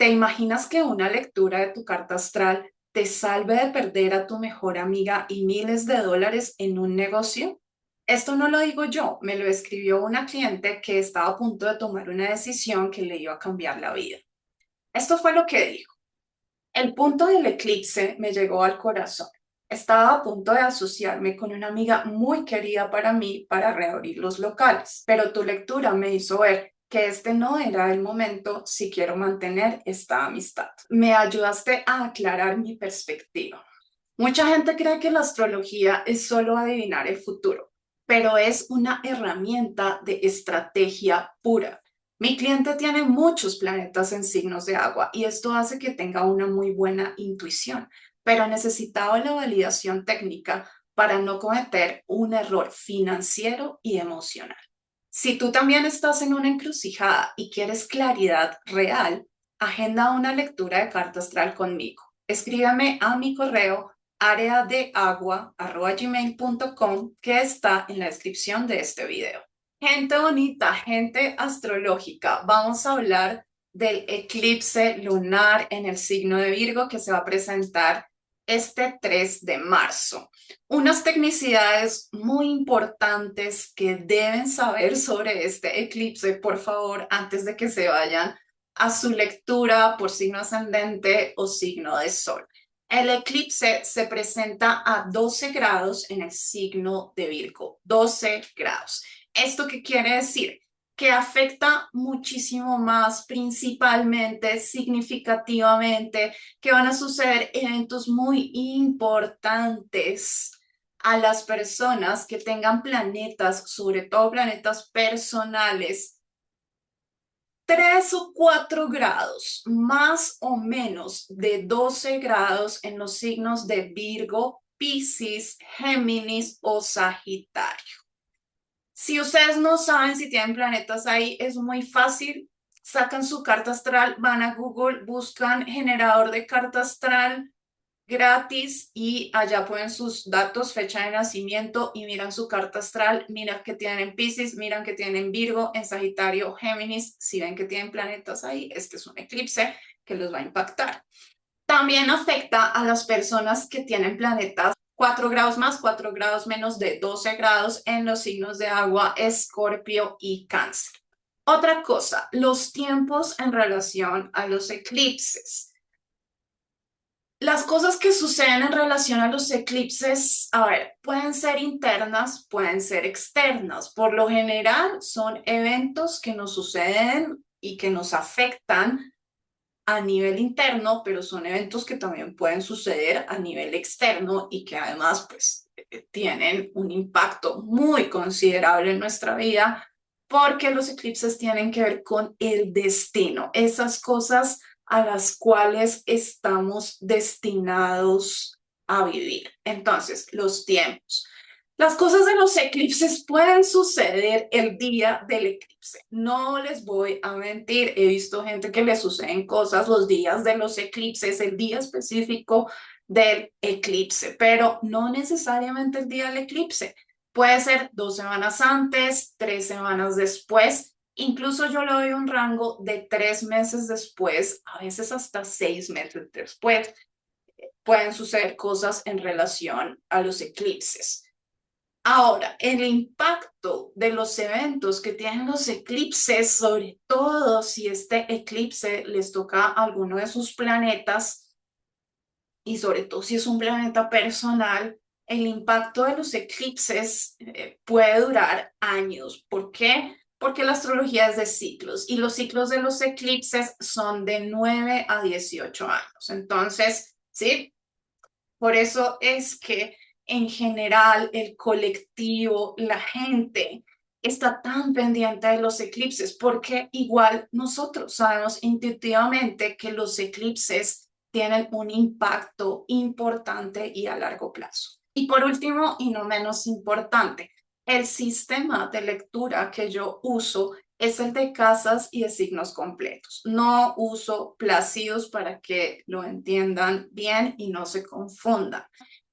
¿Te imaginas que una lectura de tu carta astral te salve de perder a tu mejor amiga y miles de dólares en un negocio? Esto no lo digo yo, me lo escribió una cliente que estaba a punto de tomar una decisión que le iba a cambiar la vida. Esto fue lo que dijo. El punto del eclipse me llegó al corazón. Estaba a punto de asociarme con una amiga muy querida para mí para reabrir los locales, pero tu lectura me hizo ver que este no era el momento si quiero mantener esta amistad. Me ayudaste a aclarar mi perspectiva. Mucha gente cree que la astrología es solo adivinar el futuro, pero es una herramienta de estrategia pura. Mi cliente tiene muchos planetas en signos de agua y esto hace que tenga una muy buena intuición, pero necesitaba la validación técnica para no cometer un error financiero y emocional. Si tú también estás en una encrucijada y quieres claridad real, agenda una lectura de carta astral conmigo. Escríbeme a mi correo areadeagua@gmail.com que está en la descripción de este video. Gente bonita, gente astrológica, vamos a hablar del eclipse lunar en el signo de Virgo que se va a presentar este 3 de marzo. Unas tecnicidades muy importantes que deben saber sobre este eclipse, por favor, antes de que se vayan a su lectura por signo ascendente o signo de sol. El eclipse se presenta a 12 grados en el signo de Virgo, 12 grados. ¿Esto qué quiere decir? Que afecta muchísimo más, principalmente, significativamente, que van a suceder eventos muy importantes a las personas que tengan planetas, sobre todo planetas personales 3 o 4 grados, más o menos de 12 grados en los signos de Virgo, Piscis, Géminis o Sagitario. Si ustedes no saben si tienen planetas ahí, es muy fácil. Sacan su carta astral, van a Google, buscan generador de carta astral gratis y allá ponen sus datos, fecha de nacimiento y miran su carta astral, miran que tienen Piscis, miran que tienen Virgo, en Sagitario, Géminis, si ven que tienen planetas ahí, este es un eclipse que los va a impactar. También afecta a las personas que tienen planetas 4 grados más, 4 grados menos de 12 grados en los signos de agua, Escorpio y Cáncer. Otra cosa, los tiempos en relación a los eclipses. Las cosas que suceden en relación a los eclipses, a ver, pueden ser internas, pueden ser externas. Por lo general, son eventos que nos suceden y que nos afectan a nivel interno, pero son eventos que también pueden suceder a nivel externo y que además, pues, tienen un impacto muy considerable en nuestra vida porque los eclipses tienen que ver con el destino, esas cosas a las cuales estamos destinados a vivir. Entonces, los tiempos. Las cosas de los eclipses pueden suceder el día del eclipse. No les voy a mentir, he visto gente que le suceden cosas los días de los eclipses, el día específico del eclipse, pero no necesariamente el día del eclipse. Puede ser 2 semanas antes, 3 semanas después. Incluso yo le doy un rango de 3 meses después, a veces hasta 6 meses después. Pueden suceder cosas en relación a los eclipses. Ahora, el impacto de los eventos que tienen los eclipses, sobre todo si este eclipse les toca a alguno de sus planetas y sobre todo si es un planeta personal, el impacto de los eclipses puede durar años. ¿Por qué? Porque la astrología es de ciclos y los ciclos de los eclipses son de 9 a 18 años. Entonces, ¿sí? Por eso es que en general el colectivo, la gente está tan pendiente de los eclipses porque igual nosotros sabemos intuitivamente que los eclipses tienen un impacto importante y a largo plazo. Y por último, y no menos importante, el sistema de lectura que yo uso es el de casas y de signos completos. No uso plácidos para que lo entiendan bien y no se confundan.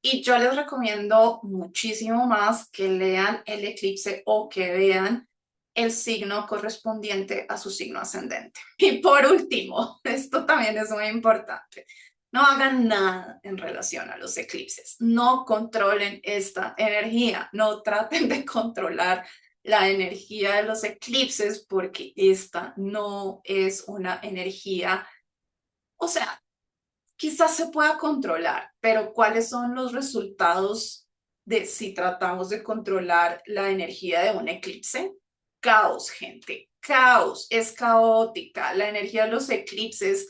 Y yo les recomiendo muchísimo más que lean el eclipse o que vean el signo correspondiente a su signo ascendente. Y por último, esto también es muy importante, no hagan nada en relación a los eclipses, no controlen esta energía, no traten de controlar la energía de los eclipses porque esta no es una energía, o sea, quizás se pueda controlar, pero ¿cuáles son los resultados de si tratamos de controlar la energía de un eclipse? Caos, gente, caos, es caótica. La energía de los eclipses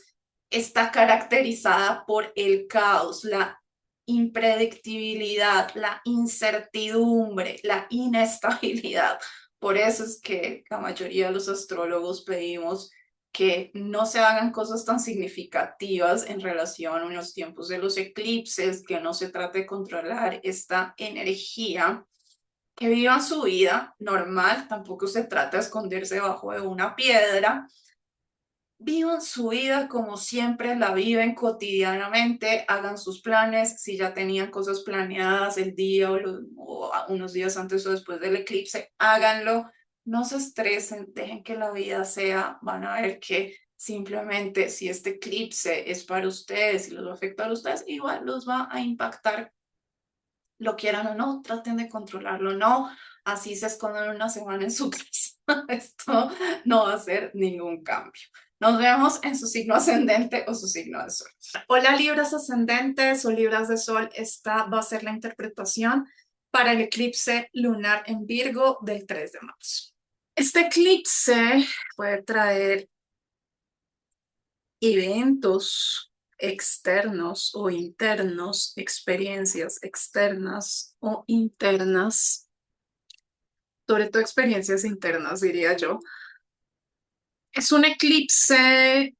está caracterizada por el caos, la impredictibilidad, la incertidumbre, la inestabilidad. Por eso es que la mayoría de los astrólogos pedimos que no se hagan cosas tan significativas en relación a los tiempos de los eclipses, que no se trate de controlar esta energía, que vivan su vida normal, tampoco se trata de esconderse debajo de una piedra, vivan su vida como siempre la viven cotidianamente, hagan sus planes, si ya tenían cosas planeadas el día o unos días antes o después del eclipse, háganlo, no se estresen, dejen que la vida sea, van a ver que simplemente si este eclipse es para ustedes y los va a afectar a ustedes, igual los va a impactar, lo quieran o no, traten de controlarlo, no, así se escondan una semana en su casa, esto no va a hacer ningún cambio. Nos vemos en su signo ascendente o su signo de sol. Hola Libras ascendentes o Libras de sol, esta va a ser la interpretación para el eclipse lunar en Virgo del 3 de marzo. Este eclipse puede traer eventos externos o internos, experiencias externas o internas, sobre todo experiencias internas, diría yo. Es un eclipse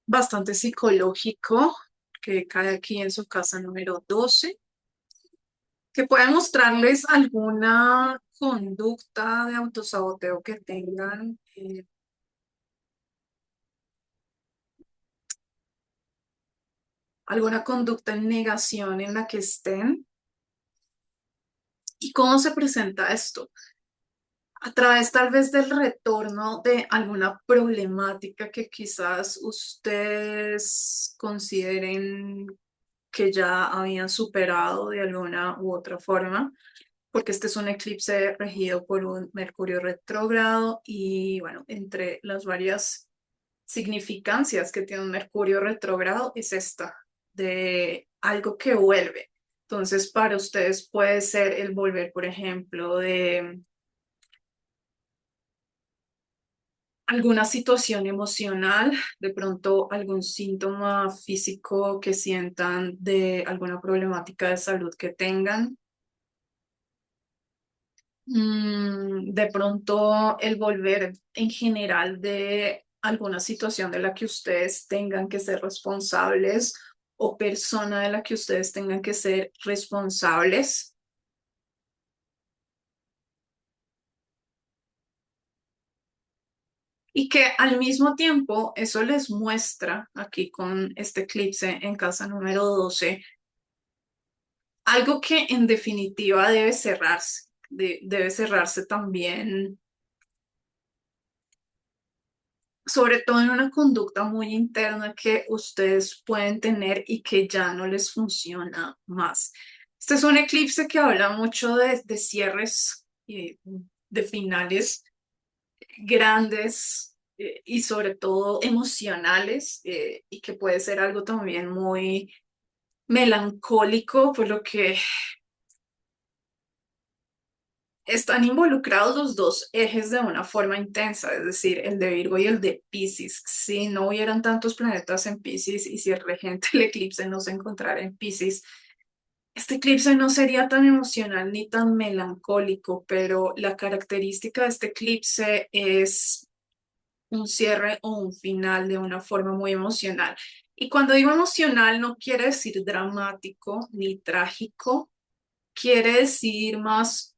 bastante psicológico que cae aquí en su casa número 12, que puede mostrarles alguna conducta de autosaboteo que tengan, alguna conducta en negación en la que estén. ¿Y cómo se presenta esto? A través tal vez del retorno de alguna problemática que quizás ustedes consideren que ya habían superado de alguna u otra forma, porque este es un eclipse regido por un Mercurio retrógrado y bueno, entre las varias significancias que tiene un Mercurio retrógrado es esta, de algo que vuelve. Entonces, para ustedes puede ser el volver, por ejemplo, de alguna situación emocional, de pronto algún síntoma físico que sientan de alguna problemática de salud que tengan. De pronto el volver en general de alguna situación de la que ustedes tengan que ser responsables o persona de la que ustedes tengan que ser responsables. Y que al mismo tiempo eso les muestra aquí con este eclipse en casa número 12 algo que en definitiva debe cerrarse, debe cerrarse también, sobre todo en una conducta muy interna que ustedes pueden tener y que ya no les funciona más. Este es un eclipse que habla mucho de cierres y de finales grandes y sobre todo emocionales y que puede ser algo también muy melancólico, por lo que están involucrados los dos ejes de una forma intensa, es decir, el de Virgo y el de Piscis. Si no hubieran tantos planetas en Piscis y si el regente del eclipse no se encontrara en Piscis, este eclipse no sería tan emocional ni tan melancólico, pero la característica de este eclipse es un cierre o un final de una forma muy emocional. Y cuando digo emocional no quiere decir dramático ni trágico, quiere decir más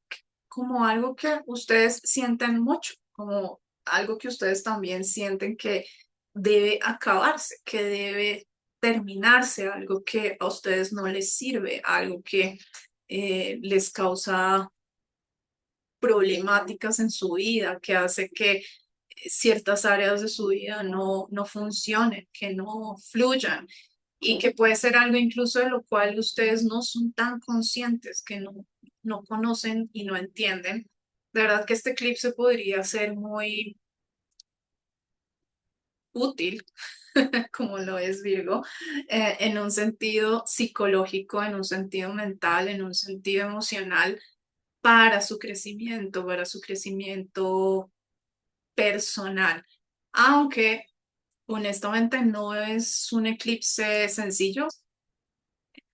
como algo que ustedes sienten mucho, como algo que ustedes también sienten que debe acabarse, que debe terminarse, algo que a ustedes no les sirve, algo que les causa problemáticas en su vida, que hace que ciertas áreas de su vida no funcionen, que no fluyan y que puede ser algo incluso de lo cual ustedes no son tan conscientes, que no conocen y no entienden. De verdad que este eclipse podría ser muy útil, como lo es Virgo, en un sentido psicológico, en un sentido mental, en un sentido emocional, para su crecimiento personal. Aunque honestamente no es un eclipse sencillo,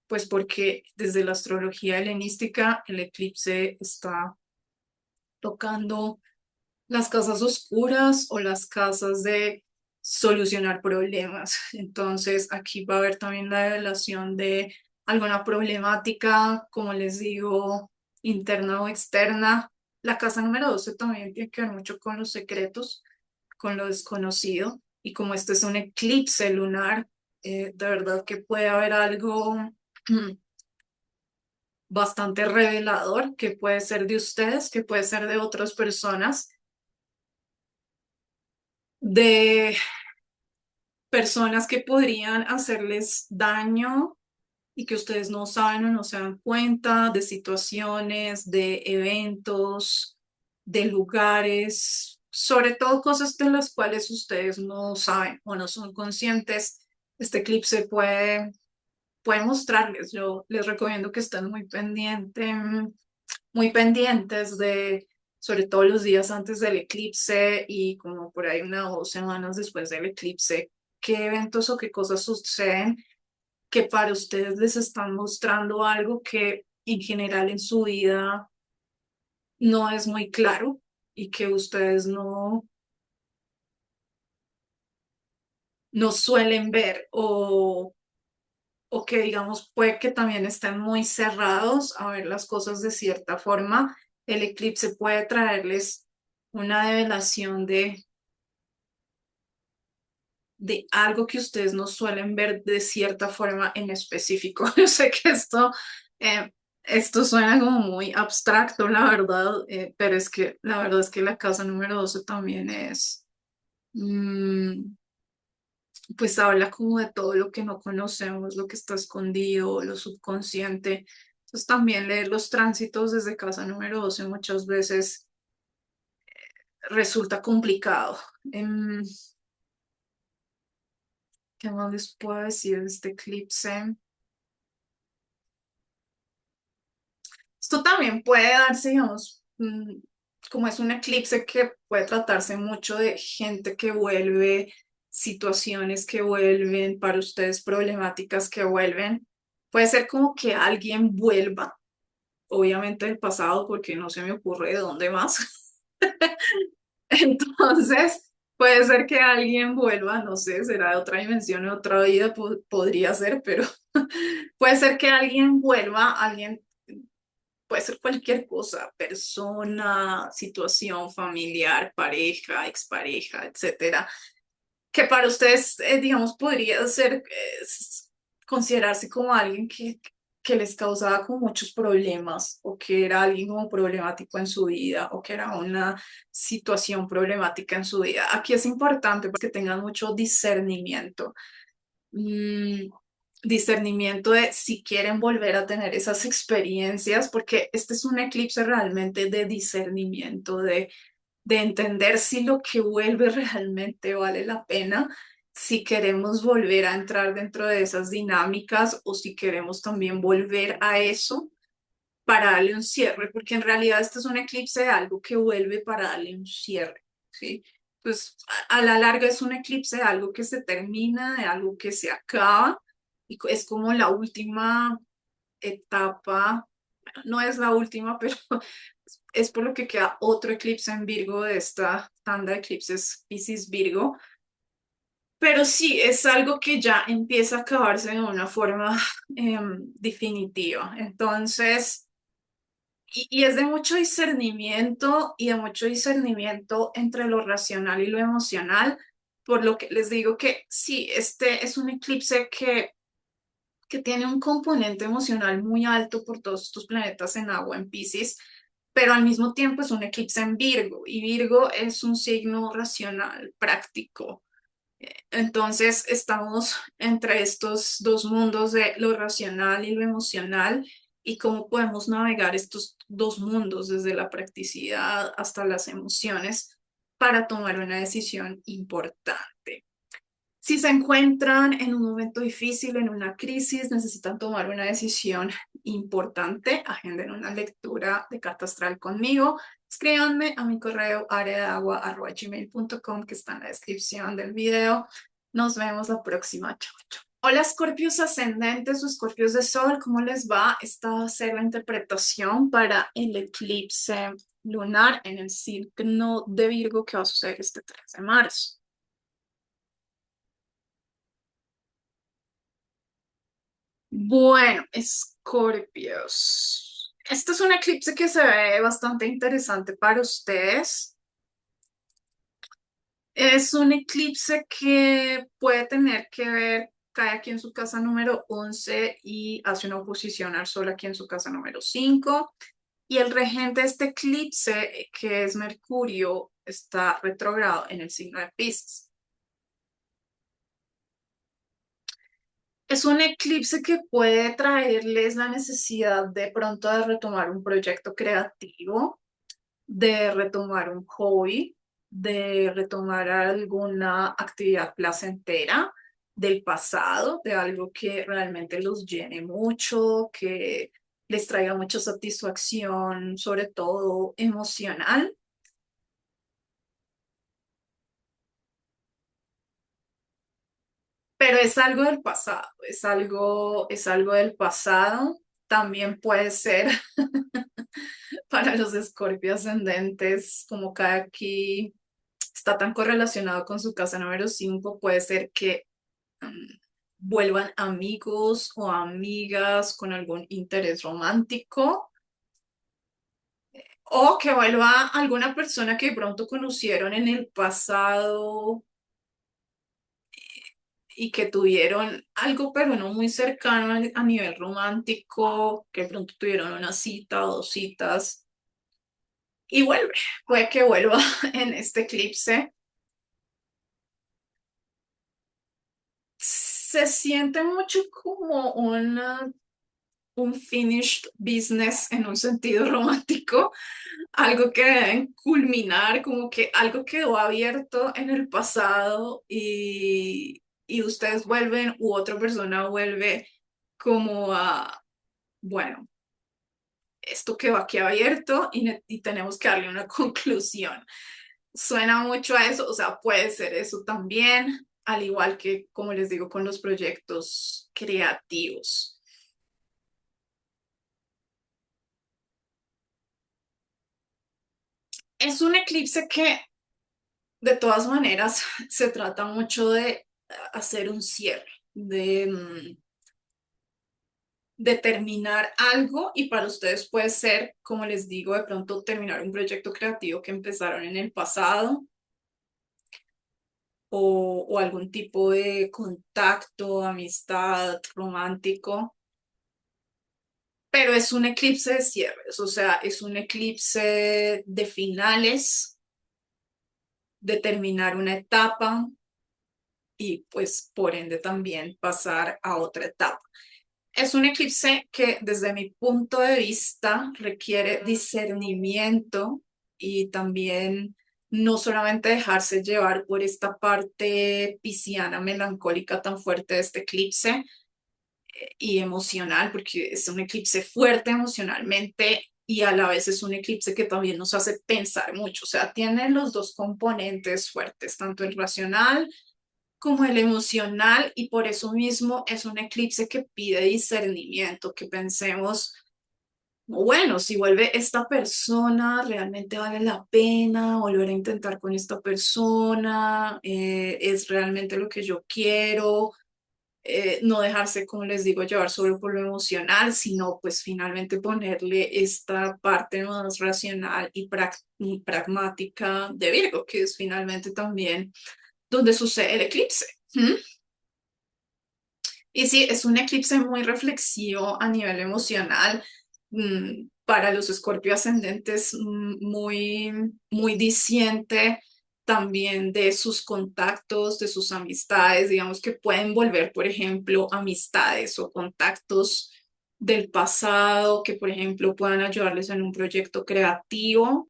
pues porque desde la astrología helenística el eclipse está tocando las casas oscuras o las casas de solucionar problemas. Entonces, aquí va a haber también la revelación de alguna problemática, como les digo, interna o externa. La casa número 12 también tiene que ver mucho con los secretos, con lo desconocido. Y como este es un eclipse lunar, de verdad que puede haber algo bastante revelador, que puede ser de ustedes, que puede ser de otras personas, de personas que podrían hacerles daño y que ustedes no saben o no se dan cuenta, de situaciones, de eventos, de lugares, sobre todo cosas de las cuales ustedes no saben o no son conscientes. Este eclipse puede mostrarles. Yo les recomiendo que estén muy pendientes de, sobre todo los días antes del eclipse y como por ahí 1 o 2 semanas después del eclipse, qué eventos o qué cosas suceden que para ustedes les están mostrando algo que en general en su vida no es muy claro y que ustedes no suelen ver o que digamos puede que también estén muy cerrados a ver las cosas de cierta forma. El eclipse puede traerles una develación de algo que ustedes no suelen ver de cierta forma en específico. Yo sé que eh, esto suena como muy abstracto, la verdad, pero es que la verdad es que la casa número 12 también mm, pues habla como de todo lo que no conocemos, lo que está escondido, lo subconsciente. Entonces también leer los tránsitos desde casa número 12 muchas veces resulta complicado. ¿Qué más les puedo decir de este eclipse? Esto también puede darse, digamos, como es un eclipse que puede tratarse mucho de gente que vuelve, situaciones que vuelven, para ustedes problemáticas que vuelven. Puede ser como que alguien vuelva, obviamente del pasado, porque no se me ocurre de dónde más. Entonces, puede ser que alguien vuelva, no sé, será de otra dimensión, de otra vida, podría ser, pero puede ser que alguien vuelva, alguien puede ser cualquier cosa, persona, situación familiar, pareja, expareja, etcétera, que para ustedes, digamos, podría ser considerarse como alguien que les causaba como muchos problemas o que era alguien como problemático en su vida o que era una situación problemática en su vida. Aquí es importante que tengan mucho discernimiento. mm, Discernimiento de si quieren volver a tener esas experiencias, porque este es un eclipse realmente de discernimiento, de entender si lo que vuelve realmente vale la pena, si queremos volver a entrar dentro de esas dinámicas o si queremos también volver a eso para darle un cierre, porque en realidad este es un eclipse de algo que vuelve para darle un cierre, ¿sí? Pues a la larga es un eclipse de algo que se termina, de algo que se acaba, y es como la última etapa, no es la última, pero es por lo que queda otro eclipse en Virgo de esta tanda de eclipses Piscis Virgo. Pero sí, es algo que ya empieza a acabarse de una forma definitiva. Entonces, y es de mucho discernimiento y de mucho discernimiento entre lo racional y lo emocional, por lo que les digo que sí, este es un eclipse que tiene un componente emocional muy alto por todos estos planetas en agua en Piscis, pero al mismo tiempo es un eclipse en Virgo y Virgo es un signo racional, práctico. Entonces estamos entre estos dos mundos de lo racional y lo emocional y cómo podemos navegar estos dos mundos desde la practicidad hasta las emociones para tomar una decisión importante. Si se encuentran en un momento difícil, en una crisis, necesitan tomar una decisión importante, agenden una lectura de carta astral conmigo. Escríbanme a mi correo areaagua@gmail.com que está en la descripción del video. Nos vemos la próxima. Chao, chao. Hola, escorpios ascendentes o escorpios de sol, ¿cómo les va? Esta va a ser la interpretación para el eclipse lunar en el signo de Virgo que va a suceder este 3 de marzo. Bueno, Escorpios. Este es un eclipse que se ve bastante interesante para ustedes. Es un eclipse que puede tener que ver, cae aquí en su casa número 11 y hace una oposición al Sol aquí en su casa número 5. Y el regente de este eclipse, que es Mercurio, está retrogrado en el signo de Piscis. Es un eclipse que puede traerles la necesidad de pronto de retomar un proyecto creativo, de retomar un hobby, de retomar alguna actividad placentera del pasado, de algo que realmente los llene mucho, que les traiga mucha satisfacción, sobre todo emocional. Pero es algo del pasado, es algo del pasado. También puede ser para los Escorpio ascendentes, como cada aquí está tan correlacionado con su casa número 5, puede ser que mm, vuelvan amigos o amigas con algún interés romántico o que vuelva alguna persona que de pronto conocieron en el pasado y que tuvieron algo, pero no muy cercano a nivel romántico, que de pronto tuvieron una cita o dos citas y vuelve, puede que vuelva en este eclipse. Se siente mucho como un finished business en un sentido romántico, algo que deben culminar, como que algo quedó abierto en el pasado y ustedes vuelven u otra persona vuelve como a, bueno, esto quedó aquí abierto y tenemos que darle una conclusión. Suena mucho a eso, o sea, puede ser eso también, al igual que, como les digo, con los proyectos creativos. Es un eclipse que de todas maneras se trata mucho de hacer un cierre, de terminar algo y para ustedes puede ser, como les digo, de pronto terminar un proyecto creativo que empezaron en el pasado o algún tipo de contacto, amistad, romántico, pero es un eclipse de cierres, o sea, es un eclipse de finales, de terminar una etapa y pues por ende también pasar a otra etapa. Es un eclipse que desde mi punto de vista requiere discernimiento y también no solamente dejarse llevar por esta parte pisciana melancólica tan fuerte de este eclipse y emocional, porque es un eclipse fuerte emocionalmente y a la vez es un eclipse que también nos hace pensar mucho, o sea, tiene los dos componentes fuertes, tanto el racional como el emocional y por eso mismo es un eclipse que pide discernimiento, que pensemos, bueno, si vuelve esta persona, realmente vale la pena volver a intentar con esta persona, es realmente lo que yo quiero, no dejarse, como les digo, llevar solo por lo emocional, sino pues finalmente ponerle esta parte más racional y pragmática de Virgo, que es finalmente también donde sucede el eclipse. ¿Mm? Y sí, es un eclipse muy reflexivo a nivel emocional. Para los Escorpio ascendentes, muy diciente también de sus contactos, de sus amistades, digamos que pueden volver, por ejemplo, amistades o contactos del pasado que, por ejemplo, puedan ayudarles en un proyecto creativo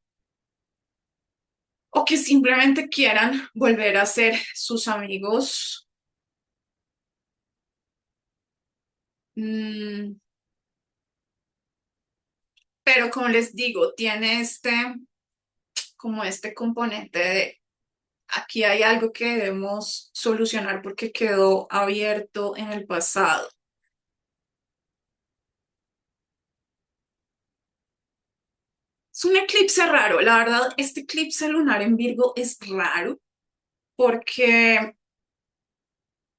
o que simplemente quieran volver a ser sus amigos. Mm, pero como les digo, tiene como este componente de aquí hay algo que debemos solucionar porque quedó abierto en el pasado. Es un eclipse raro, la verdad, este eclipse lunar en Virgo es raro porque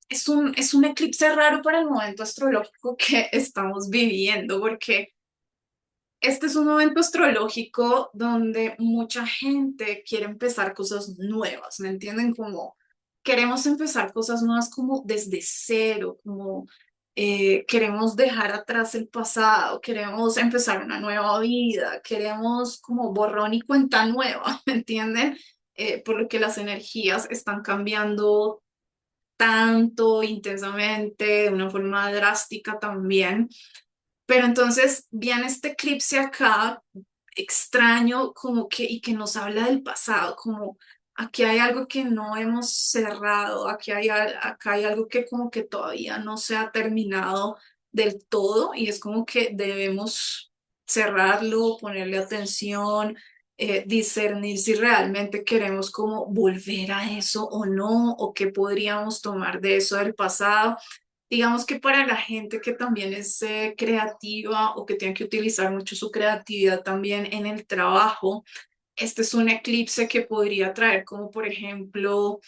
es un eclipse raro para el momento astrológico que estamos viviendo, porque este es un momento astrológico donde mucha gente quiere empezar cosas nuevas, ¿me entienden? Como queremos empezar cosas nuevas como desde cero, como queremos dejar atrás el pasado, queremos empezar una nueva vida, queremos como borrón y cuenta nueva, ¿me entienden? Por lo que las energías están cambiando tanto, intensamente, de una forma drástica también. Pero entonces viene este eclipse acá, extraño, como que, y que nos habla del pasado, como aquí hay algo que no hemos cerrado, acá hay algo que como que todavía no se ha terminado del todo, y es como que debemos cerrarlo, ponerle atención, discernir si realmente queremos como volver a eso o no, o qué podríamos tomar de eso del pasado. Digamos que para la gente que también es creativa o que tiene que utilizar mucho su creatividad también en el trabajo, este es un eclipse que podría traer como por ejemplo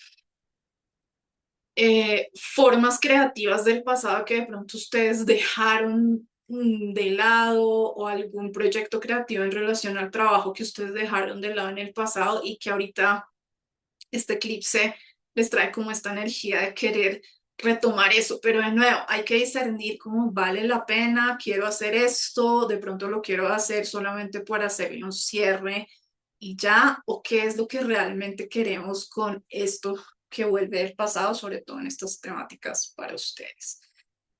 formas creativas del pasado que de pronto ustedes dejaron de lado, o algún proyecto creativo en relación al trabajo que ustedes dejaron de lado en el pasado y que ahorita este eclipse les trae como esta energía de querer retomar eso, pero de nuevo hay que discernir cómo vale la pena, quiero hacer esto, de pronto lo quiero hacer solamente por hacerle un cierre y ya, o qué es lo que realmente queremos con esto que vuelve del pasado, sobre todo en estas temáticas para ustedes.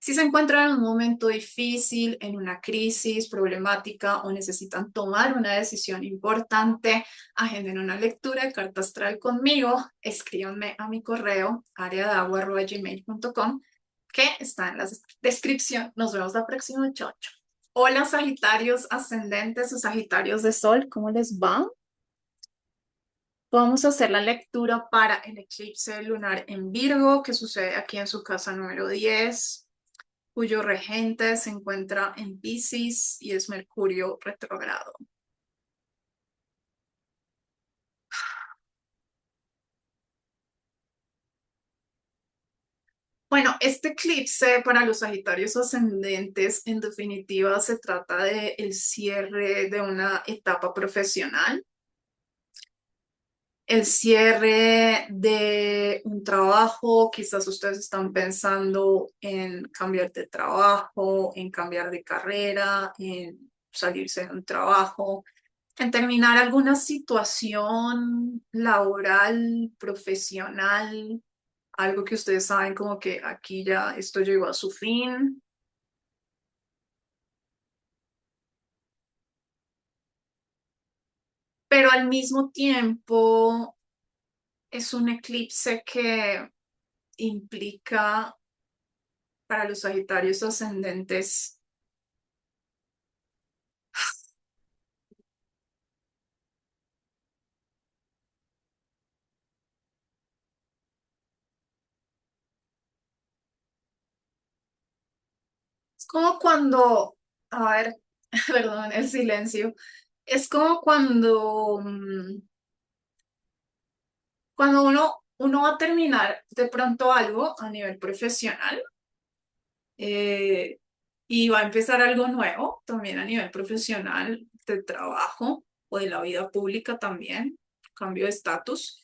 Si se encuentran en un momento difícil, en una crisis problemática o necesitan tomar una decisión importante, agenden una lectura de carta astral conmigo, escríbanme a mi correo areadagua@gmail.com que está en la descripción. Nos vemos la próxima, chao, chao. Hola Sagitarios ascendentes o Sagitarios de Sol, ¿cómo les va? Vamos a hacer la lectura para el eclipse lunar en Virgo que sucede aquí en su casa número 10, cuyo regente se encuentra en Piscis y es Mercurio retrógrado. Bueno, este eclipse para los Sagitarios ascendentes, en definitiva, se trata de el cierre de una etapa profesional, el cierre de un trabajo. Quizás ustedes están pensando en cambiar de trabajo, en cambiar de carrera, en salirse de un trabajo, en terminar alguna situación laboral, profesional, algo que ustedes saben como que aquí ya esto llegó a su fin, pero al mismo tiempo es un eclipse que implica para los Sagitarios ascendentes, es como cuando, a ver, perdón, el silencio, es como cuando, cuando uno va a terminar de pronto algo a nivel profesional, eh, y va a empezar algo nuevo también a nivel profesional, de trabajo o de la vida pública también, cambio de estatus,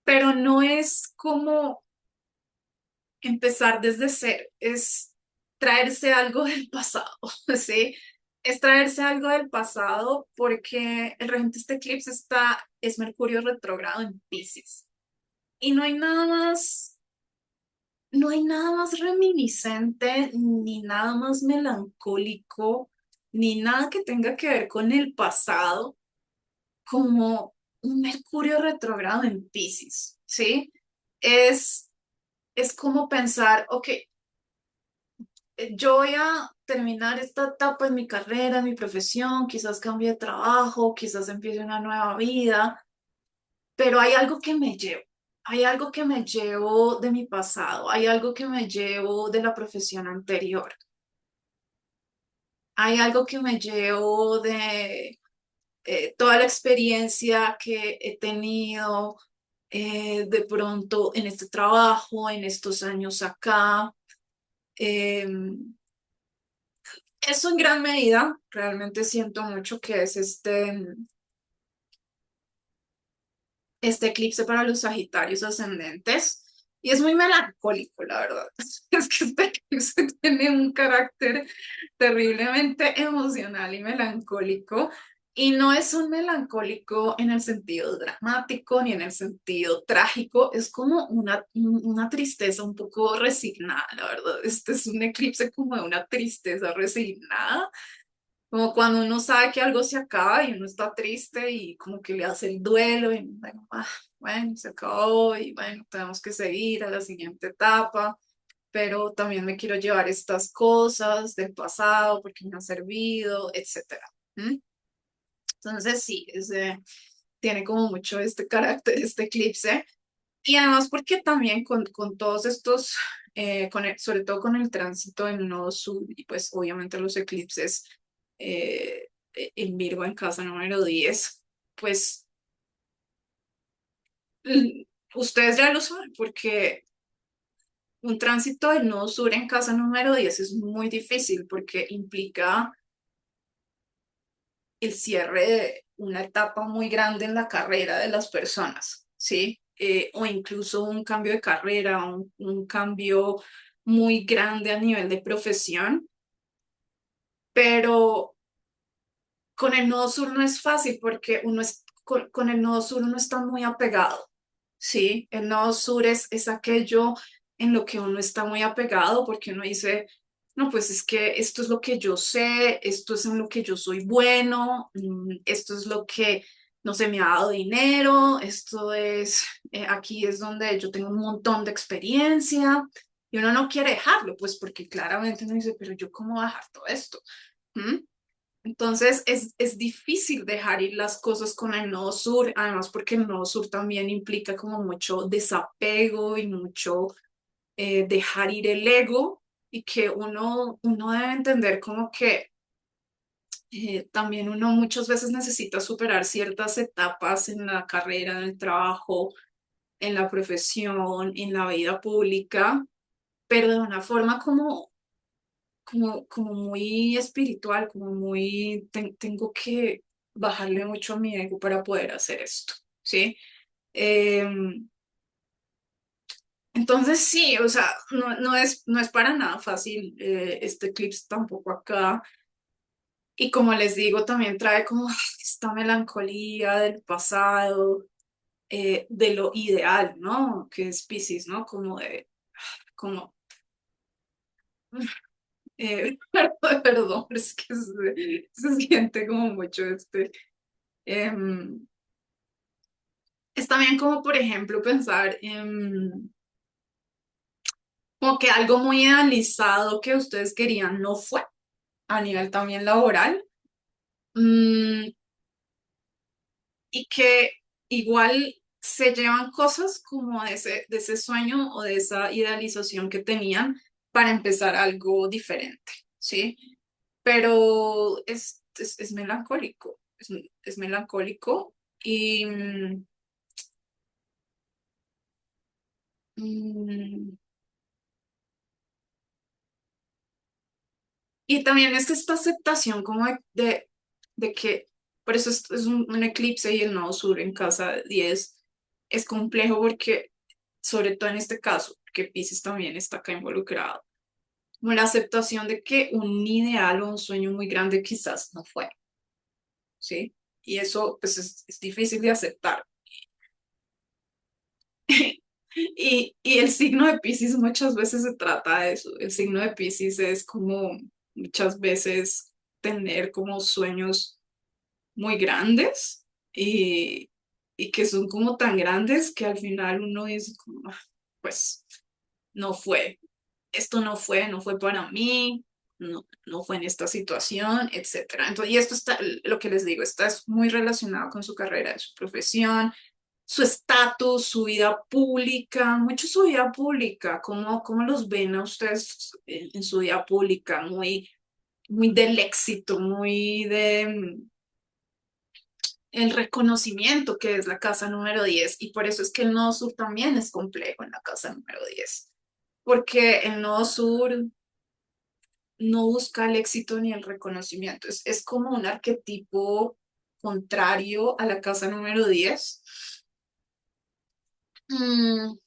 pero no es como empezar desde cero, es traerse algo del pasado, ¿sí? extraerse algo del pasado porque el regente de este eclipse es Mercurio retrógrado en Piscis. Y no hay nada más reminiscente, ni nada más melancólico, ni nada que tenga que ver con el pasado, como un Mercurio retrógrado en Piscis, ¿sí? Es, es como pensar, ok, yo voy a terminar esta etapa en mi carrera, en mi profesión, quizás cambie de trabajo, quizás empiece una nueva vida, pero hay algo que me llevo, hay algo que me llevo de mi pasado, hay algo que me llevo de la profesión anterior, hay algo que me llevo de toda la experiencia que he tenido de pronto en este trabajo, en estos años acá. Em, Eso en gran medida, realmente siento mucho que es este eclipse para los Sagitarios ascendentes y es muy melancólico, la verdad. Es que este eclipse tiene un carácter terriblemente emocional y melancólico y no es un melancólico en el sentido dramático ni en el sentido trágico, es como una tristeza un poco resignada, la verdad. Este es un eclipse como de una tristeza resignada como cuando uno sabe que algo se acaba y uno está triste y como que le hace el duelo y bueno, bueno, se acabó y bueno, tenemos que seguir a la siguiente etapa, pero también me quiero llevar estas cosas del pasado porque me han servido, etcétera. ¿Mm? Entonces sí, tiene como mucho este carácter, este eclipse. Y además porque también con todos estos, sobre todo con el tránsito en nodo sur y pues obviamente los eclipses en Virgo en casa número 10 pues ustedes ya lo saben porque un tránsito del nodo sur en casa número 10 es muy difícil porque implica el cierre de una etapa muy grande en la carrera de las personas, ¿sí? O incluso un cambio de carrera, un cambio muy grande a nivel de profesión, pero con el nodo sur no es fácil porque con el nodo sur uno está muy apegado, ¿sí? El nodo sur es aquello en lo que uno está muy apegado porque uno dice, no, pues es que esto es lo que yo sé, esto es en lo que yo soy bueno, esto es lo que, no sé, me ha dado dinero, aquí es donde yo tengo un montón de experiencia y uno no quiere dejarlo, pues porque claramente uno dice, pero yo cómo voy a dejar todo esto. ¿Mm? Entonces es difícil dejar ir las cosas con el nodo sur, además porque el nodo sur también implica como mucho desapego y mucho dejar ir el ego y que uno debe entender como que también uno muchas veces necesita superar ciertas etapas en la carrera, en el trabajo, en la profesión, en la vida pública, pero de una forma como muy espiritual, como muy, tengo que bajarle mucho a mi ego para poder hacer esto, ¿sí? Entonces sí, o sea, no es para nada fácil este clip tampoco acá. Y como les digo, también trae como esta melancolía del pasado, de lo ideal, ¿no? Que es Piscis, ¿no? Como, perdón, es que se siente como mucho em, es también como, por ejemplo, pensar en como que algo muy idealizado que ustedes querían no fue a nivel también laboral, mm, y que igual se llevan cosas como de ese sueño o de esa idealización que tenían para empezar algo diferente, ¿sí? Pero es melancólico, es melancólico y... mm, y también es esta aceptación como de que, por eso es un eclipse y el nodo sur en casa 10 es complejo porque, sobre todo en este caso, porque Pisces también está acá involucrado, como la aceptación de que un ideal o un sueño muy grande quizás no fue, ¿sí? Y eso pues es difícil de aceptar. Y el signo de Piscis muchas veces se trata de eso. El signo de Piscis es como muchas veces tener como sueños muy grandes y, y que son como tan grandes que al final uno dice como, "Ah, pues no fue, esto no fue para mí, no fue en esta situación, etcétera". Entonces, y esto está, lo que les digo, está es muy relacionado con su carrera, su profesión, su estatus, su vida pública, mucho su vida pública, cómo los ven a ustedes en su vida pública, muy del éxito, muy de el reconocimiento que es la casa número 10 y por eso es que el nodo sur también es complejo en la casa número 10 porque el nodo sur no busca el éxito ni el reconocimiento, es como un arquetipo contrario a la casa número 10. Mm,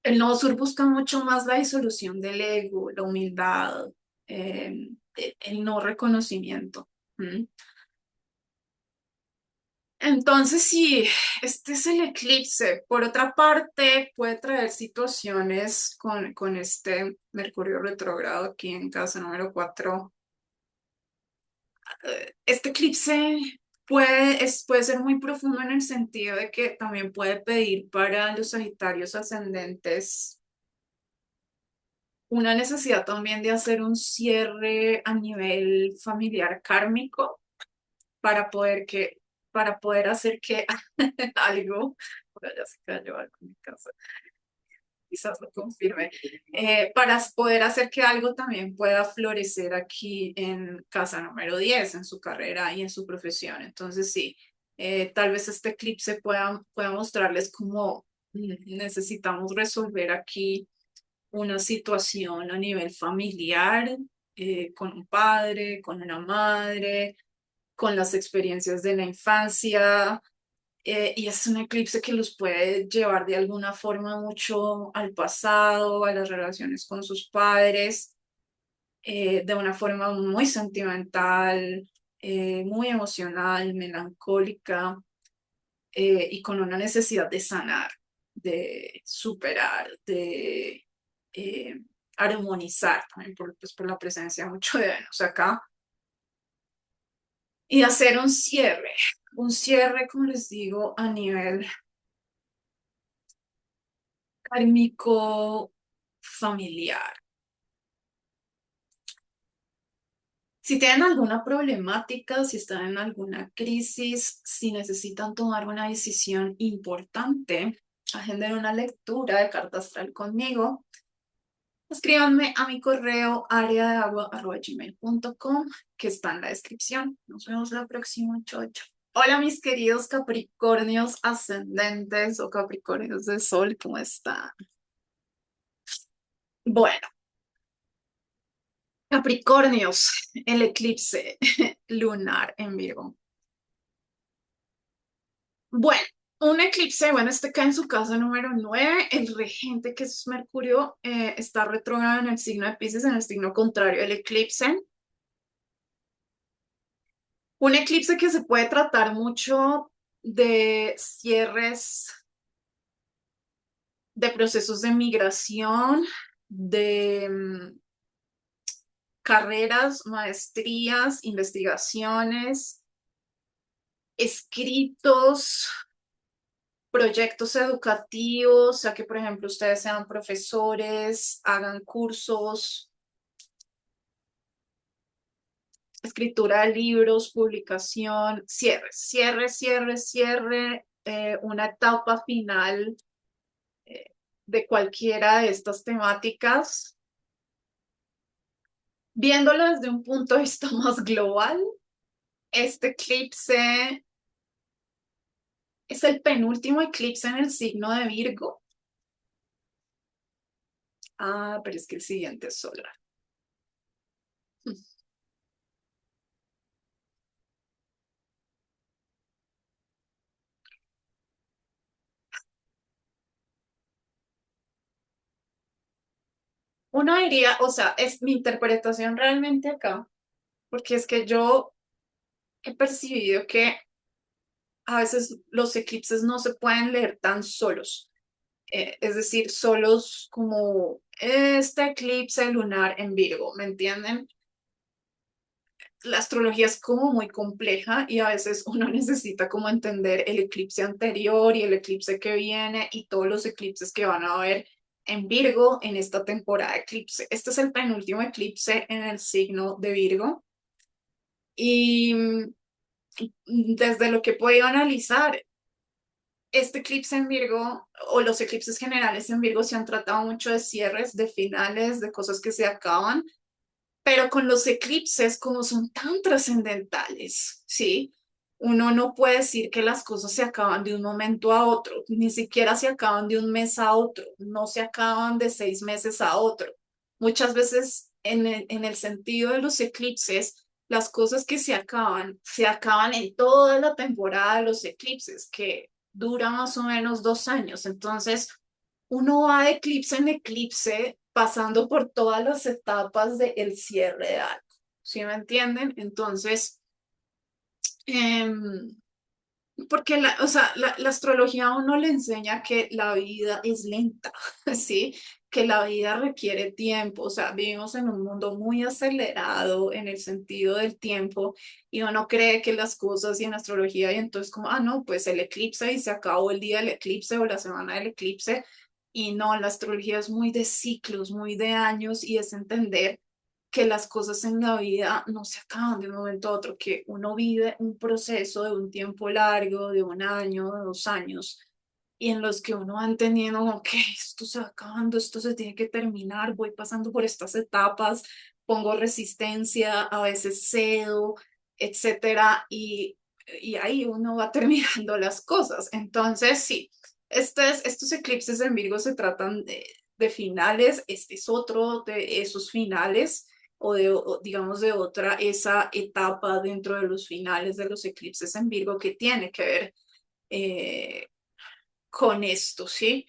el nodo sur busca mucho más la disolución del ego, la humildad, el no reconocimiento. ¿Mm? Entonces, sí, este es el eclipse. Por otra parte, puede traer situaciones con este Mercurio retrógrado aquí en casa número 4. Este eclipse puede ser muy profundo en el sentido de que también puede pedir para los Sagitarios ascendentes una necesidad también de hacer un cierre a nivel familiar kármico para para poder hacer que algo, bueno, ya se cayó algo en mi casa, quizás lo confirme, para poder hacer que algo también pueda florecer aquí en casa número 10 en su carrera y en su profesión. Entonces, sí, tal vez este eclipse pueda mostrarles cómo necesitamos resolver aquí una situación a nivel familiar, con un padre, con una madre, con las experiencias de la infancia, y es un eclipse que los puede llevar de alguna forma mucho al pasado, a las relaciones con sus padres, de una forma muy sentimental, muy emocional, melancólica, y con una necesidad de sanar, de superar, de eh, armonizar, también pues, por la presencia mucho de Venus acá, y hacer un cierre, como les digo, a nivel kármico familiar. Si tienen alguna problemática, si están en alguna crisis, si necesitan tomar una decisión importante, agenden una lectura de carta astral conmigo. Escríbanme a mi correo areadeagua@gmail.com que está en la descripción. Nos vemos la próxima, chocho. Hola mis queridos Capricornios ascendentes o Capricornios de Sol, ¿cómo están? Bueno, Capricornios, el eclipse lunar en Virgo. Bueno, un eclipse, bueno, este cae en su casa número 9. El regente, que es Mercurio, está retrógrado en el signo de Piscis, en el signo contrario del eclipse. Un eclipse que se puede tratar mucho de cierres, de procesos de migración, de carreras, maestrías, investigaciones, escritos, proyectos educativos, o sea que, por ejemplo, ustedes sean profesores, hagan cursos, escritura de libros, publicación, cierre, una etapa final de cualquiera de estas temáticas, viéndolo desde un punto de vista más global. Este eclipse es el penúltimo eclipse en el signo de Virgo. Ah, pero es que el siguiente es solar. Uno diría, o sea, es mi interpretación realmente acá, porque es que yo he percibido que a veces los eclipses no se pueden leer tan solos. Es decir, solos como este eclipse lunar en Virgo, ¿me entienden? La astrología es como muy compleja y a veces uno necesita como entender el eclipse anterior y el eclipse que viene y todos los eclipses que van a haber en Virgo en esta temporada de eclipse. Este es el penúltimo eclipse en el signo de Virgo y desde lo que he podido analizar, este eclipse en Virgo o los eclipses generales en Virgo se han tratado mucho de cierres, de finales, de cosas que se acaban, pero con los eclipses, como son tan trascendentales, ¿sí? Uno no puede decir que las cosas se acaban de un momento a otro, ni siquiera se acaban de un mes a otro, no se acaban de 6 meses a otro. Muchas veces en el sentido de los eclipses, las cosas que se acaban en toda la temporada de los eclipses, que dura más o menos 2 años. Entonces, uno va de eclipse en eclipse pasando por todas las etapas del cierre de algo. ¿Sí me entienden? Entonces, em, porque o sea, la astrología a uno le enseña que la vida es lenta, ¿sí? Que la vida requiere tiempo, o sea, vivimos en un mundo muy acelerado en el sentido del tiempo y uno cree que las cosas y en astrología y entonces como, ah, no, pues el eclipse y se acabó el día del eclipse o la semana del eclipse y no, la astrología es muy de ciclos, muy de años y es entender que las cosas en la vida no se acaban de un momento a otro, que uno vive un proceso de un tiempo largo, de 1 año, de 2 años, y en los que uno va entendiendo, ok, esto se va acabando, esto se tiene que terminar, voy pasando por estas etapas, pongo resistencia, a veces cedo, etcétera, y ahí uno va terminando las cosas. Entonces, sí, estos eclipses en Virgo se tratan de finales, este es otro de esos finales digamos de otra, esa etapa dentro de los finales de los eclipses en Virgo que tiene que ver eh, con esto, ¿sí?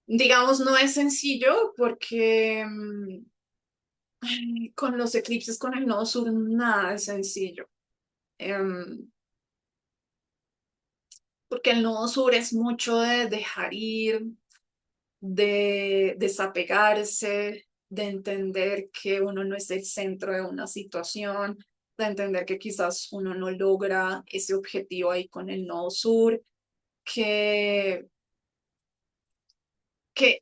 Digamos, no es sencillo porque con los eclipses con el nodo sur nada es sencillo. Porque el nodo sur es mucho de dejar ir, de desapegarse, de entender que uno no es el centro de una situación, de entender que quizás uno no logra ese objetivo ahí con el nodo sur, que, que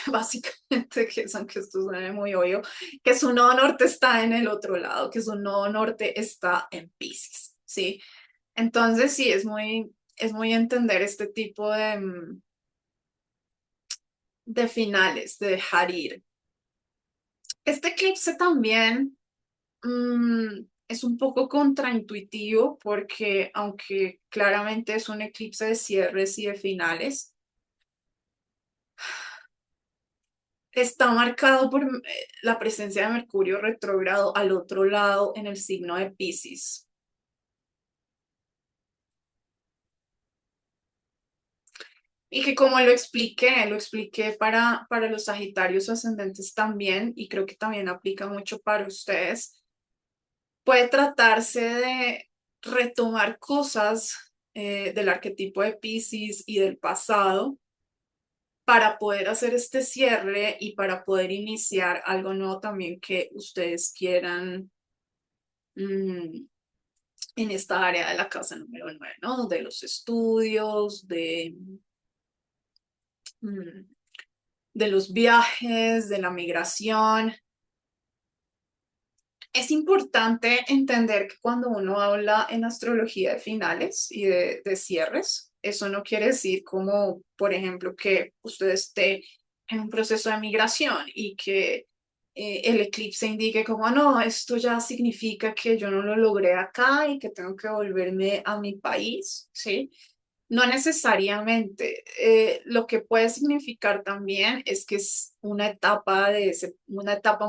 básicamente, aunque esto suene muy obvio, que su nodo norte está en el otro lado, que su nodo norte está en Piscis, ¿sí? Entonces sí, es muy entender este tipo de finales, de dejar ir. Este eclipse también es un poco contraintuitivo porque aunque claramente es un eclipse de cierres y de finales, está marcado por la presencia de Mercurio retrógrado al otro lado en el signo de Piscis. Y que como lo expliqué para los Sagitarios ascendentes también, y creo que también aplica mucho para ustedes, puede tratarse de retomar cosas del arquetipo de Piscis y del pasado para poder hacer este cierre y para poder iniciar algo nuevo también que ustedes quieran mm, en esta área de la casa número 9, ¿no? De los estudios, mm, de los viajes, de la migración. Es importante entender que cuando uno habla en astrología de finales y de cierres, eso no quiere decir como, por ejemplo, que usted esté en un proceso de migración y que el eclipse indique como, "Ah, no, esto ya significa que yo no lo logré acá y que tengo que volverme a mi país, ¿sí? No necesariamente. Lo que puede significar también es que es una etapa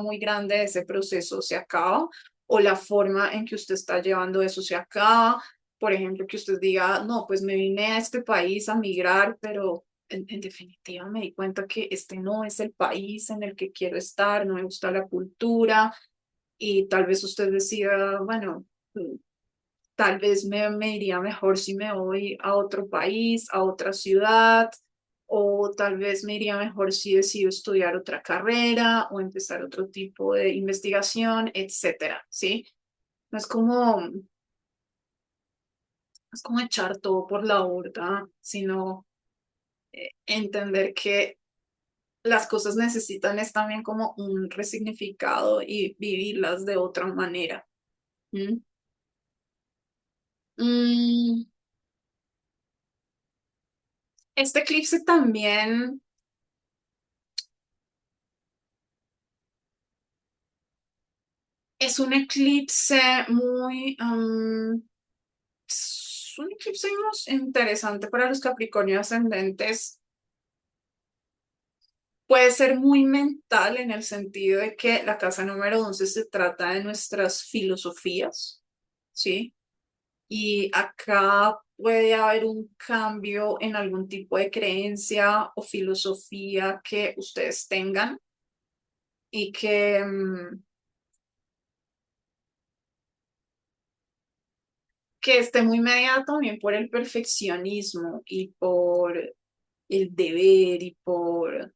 muy grande de ese proceso se acaba o la forma en que usted está llevando eso se acaba. Por ejemplo, que usted diga, no, pues me vine a este país a migrar, pero en definitiva me di cuenta que este no es el país en el que quiero estar, no me gusta la cultura y tal vez usted decida, bueno, tal vez me iría mejor si me voy a otro país, a otra ciudad, o tal vez me iría mejor si decido estudiar otra carrera o empezar otro tipo de investigación, etcétera, ¿sí? No es como echar todo por la borda, sino entender que las cosas necesitan es también como un resignificado y vivirlas de otra manera. ¿Mm? Mm, este eclipse también es un eclipse muy, es un eclipse interesante para los Capricornio ascendentes. Puede ser muy mental en el sentido de que la casa número 11 se trata de nuestras filosofías, ¿sí? Y acá puede haber un cambio en algún tipo de creencia o filosofía que ustedes tengan y que esté muy mediada también por el perfeccionismo y por el deber y por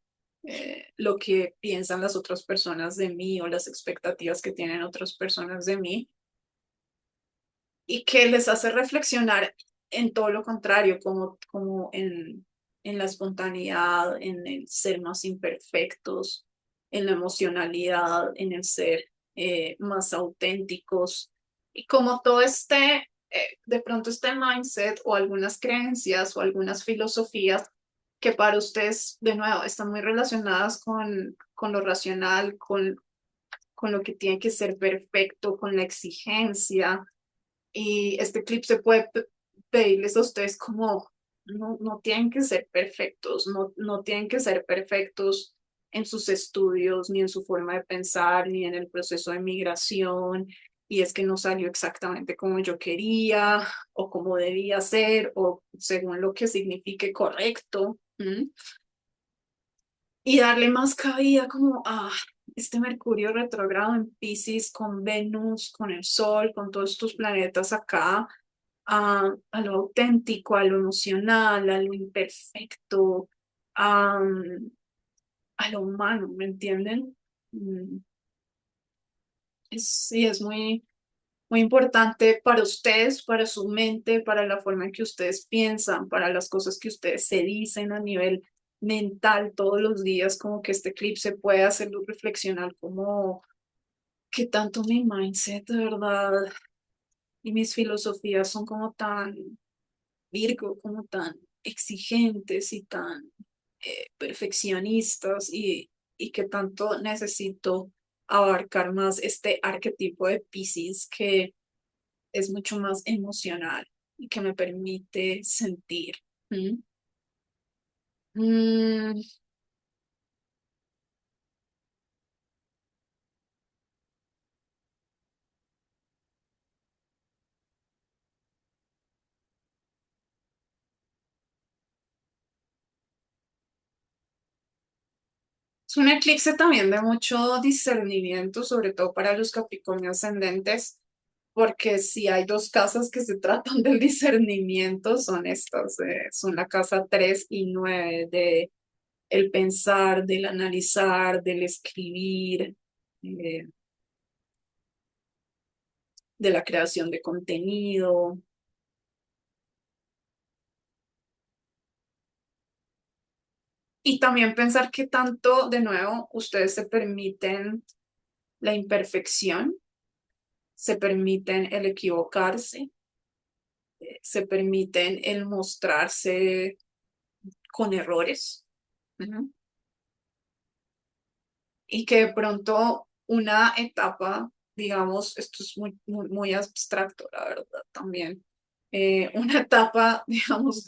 lo que piensan las otras personas de mí o las expectativas que tienen otras personas de mí y que les hace reflexionar en todo lo contrario, como en la espontaneidad, en el ser más imperfectos, en la emocionalidad, en el ser más auténticos. Y como todo de pronto este mindset o algunas creencias o algunas filosofías que para ustedes, de nuevo, están muy relacionadas con lo racional, con lo que tiene que ser perfecto, con la exigencia y este clip se puede pedirles a ustedes como, no tienen que ser perfectos, no tienen que ser perfectos en sus estudios, ni en su forma de pensar, ni en el proceso de migración, y es que no salió exactamente como yo quería, o como debía ser, o según lo que signifique correcto. ¿M? Y darle más cabida como a este Mercurio retrógrado en Piscis con Venus, con el Sol, con todos estos planetas acá, a lo auténtico, a lo emocional, a lo imperfecto, a, a lo humano, ¿me entienden? Mm, sí, es muy importante para ustedes, para su mente, para la forma en que ustedes piensan, para las cosas que ustedes se dicen a nivel mental todos los días, como que este eclipse puede hacerlo reflexionar como que tanto mi mindset, de verdad, y mis filosofías son como tan Virgo, como tan exigentes y tan perfeccionistas y que tanto necesito abarcar más este arquetipo de Piscis que es mucho más emocional y que me permite sentir. ¿Mm? Mm, es un eclipse también de mucho discernimiento, sobre todo para los Capricornio ascendentes, porque si hay dos casas que se tratan del discernimiento, son estas, son la casa 3 y 9 de el pensar, del analizar, del escribir, eh, de la creación de contenido. Y también pensar que tanto, de nuevo, ustedes se permiten la imperfección, se permiten el equivocarse, se permiten el mostrarse con errores. Ujú. Y que de pronto una etapa, digamos, esto es muy abstracto, la verdad, también, una etapa, digamos,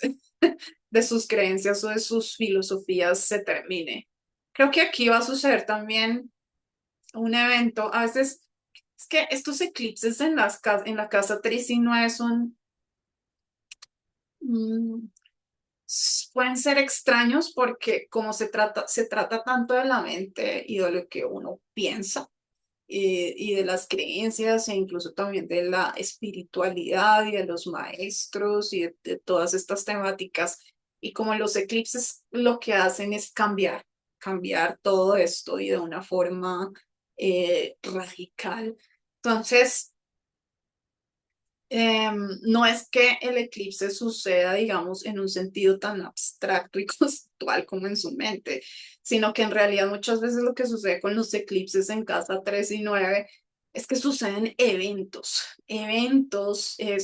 de sus creencias o de sus filosofías se termine. Creo que aquí va a suceder también un evento, a veces es que estos eclipses en la casa 3 y 9 son, mm, Pueden ser extraños porque como se trata tanto de la mente y de lo que uno piensa y de las creencias e incluso también de la espiritualidad y de los maestros y de todas estas temáticas. Y como los eclipses lo que hacen es cambiar todo esto y de una forma radical. Entonces, no es que el eclipse suceda, digamos, en un sentido tan abstracto y conceptual como en su mente, sino que en realidad muchas veces lo que sucede con los eclipses en casa 3 y 9 es que suceden eventos,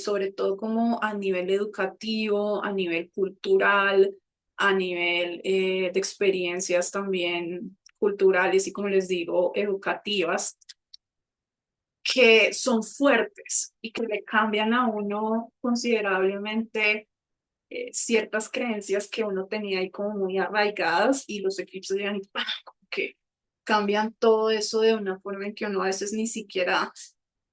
sobre todo como a nivel educativo, a nivel cultural, a nivel de experiencias también culturales y, como les digo, educativas que son fuertes y que le cambian a uno considerablemente ciertas creencias que uno tenía ahí como muy arraigadas y los eclipses llegan y ¡pam! Como que cambian todo eso de una forma en que uno a veces ni siquiera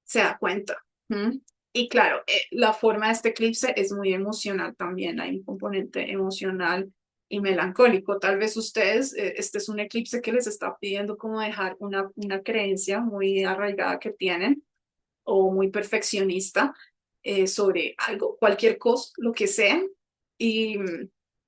se da cuenta. ¿Mm? Y claro, la forma de este eclipse es muy emocional también, hay un componente emocional y melancólico. Tal vez ustedes, este es un eclipse que les está pidiendo como dejar una creencia muy arraigada que tienen o muy perfeccionista sobre algo, cualquier cosa, lo que sea, y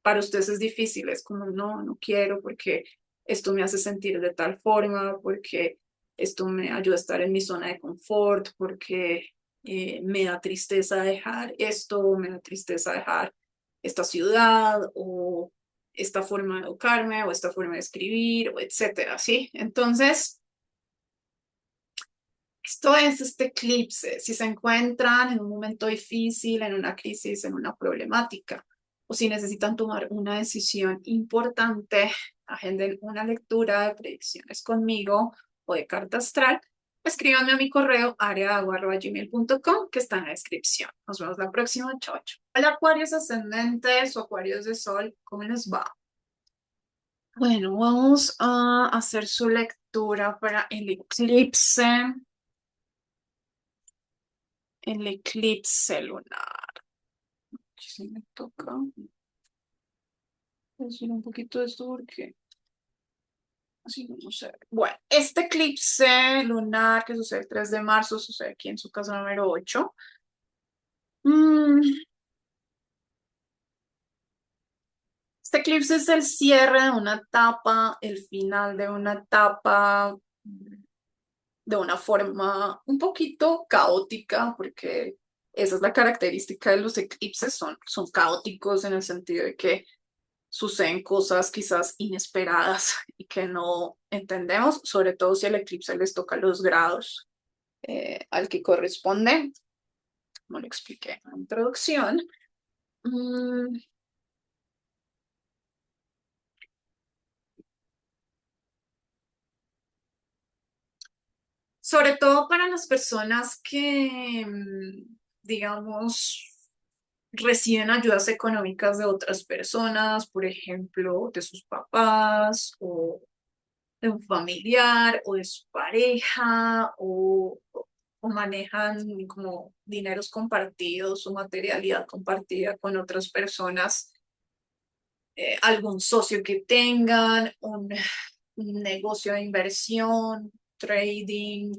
para ustedes es difícil, es como no quiero porque esto me hace sentir de tal forma, porque esto me ayuda a estar en mi zona de confort, porque me da tristeza dejar esto, me da tristeza dejar esta ciudad o esta forma de educarme o esta forma de escribir, o etcétera, ¿sí? Entonces, esto es este eclipse. Si se encuentran en un momento difícil, en una crisis, en una problemática, o si necesitan tomar una decisión importante, agenden una lectura de predicciones conmigo o de carta astral, escríbanme a mi correo areaagua@gmail.com que está en la descripción. Nos vemos la próxima. Chao, chao. Hola, Acuarios ascendentes o Acuarios de Sol, ¿cómo les va? Bueno, vamos a hacer su lectura para el eclipse. El eclipse lunar. Si me toca decir un poquito de esto porque así no sé. Bueno, este eclipse lunar que sucede el 3 de marzo sucede aquí en su casa número 8. Mm, Este eclipse es el cierre de una etapa, el final de una etapa, de una forma un poquito caótica, porque esa es la característica de los eclipses, son caóticos en el sentido de que suceden cosas quizás inesperadas y que no entendemos, sobre todo si el eclipse les toca los grados al que corresponde, como lo expliqué en la introducción. Mm, Sobre todo para las personas que, digamos, reciben ayudas económicas de otras personas, por ejemplo, de sus papás o de un familiar o de su pareja o manejan como dineros compartidos o materialidad compartida con otras personas, algún socio que tengan, un negocio de inversión, trading,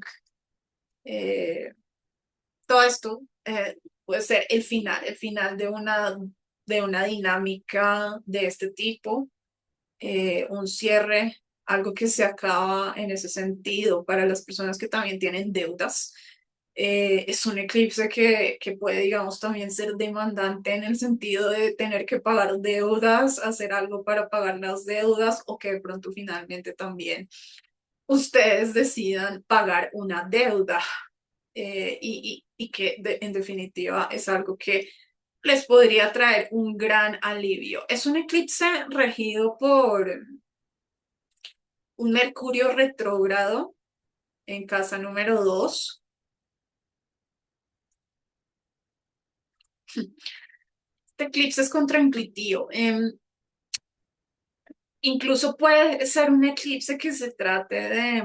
eh, todo esto puede ser el final de una dinámica de este tipo, un cierre, algo que se acaba en ese sentido para las personas que también tienen deudas. Es un eclipse que puede, digamos, también ser demandante en el sentido de tener que pagar deudas, hacer algo para pagar las deudas o que de pronto finalmente también ustedes decidan pagar una deuda y que en definitiva es algo que les podría traer un gran alivio. Es un eclipse regido por un Mercurio retrógrado en casa número 2. Este eclipse es contraintuitivo. Incluso puede ser un eclipse que se trate de...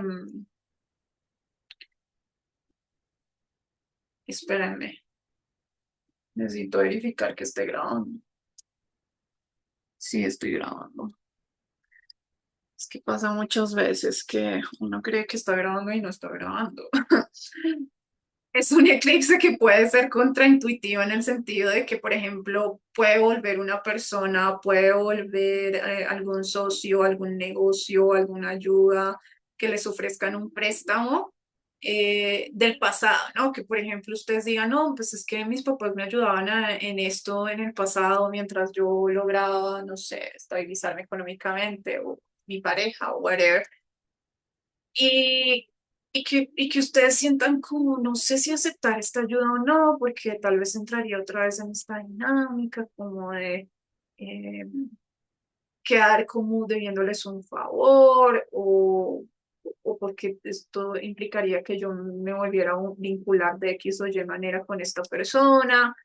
espérenme, necesito verificar que esté grabando. Sí, estoy grabando. Es que pasa muchas veces que uno cree que está grabando y no está grabando. Es un eclipse que puede ser contraintuitivo en el sentido de que, por ejemplo, puede volver una persona, puede volver algún socio, algún negocio, alguna ayuda que les ofrezcan un préstamo del pasado, ¿no? Que, por ejemplo, ustedes digan, no, pues es que mis papás me ayudaban en esto en el pasado mientras yo lograba, no sé, estabilizarme económicamente o mi pareja o whatever. Y, y que ustedes sientan como, no sé si aceptar esta ayuda o no, porque tal vez entraría otra vez en esta dinámica como de eh, quedar como debiéndoles un favor o porque esto implicaría que yo me volviera a vincular de X o Y manera con esta persona.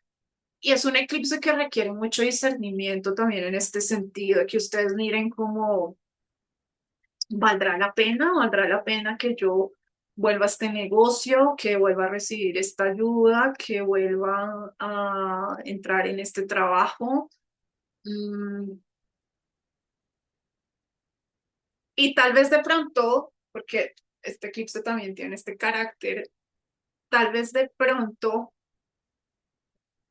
Y es un eclipse que requiere mucho discernimiento también en este sentido, de que ustedes miren cómo valdrá la pena que yo vuelva a este negocio, que vuelva a recibir esta ayuda, que vuelva a entrar en este trabajo. Mm, y tal vez de pronto, porque este eclipse también tiene este carácter, tal vez de pronto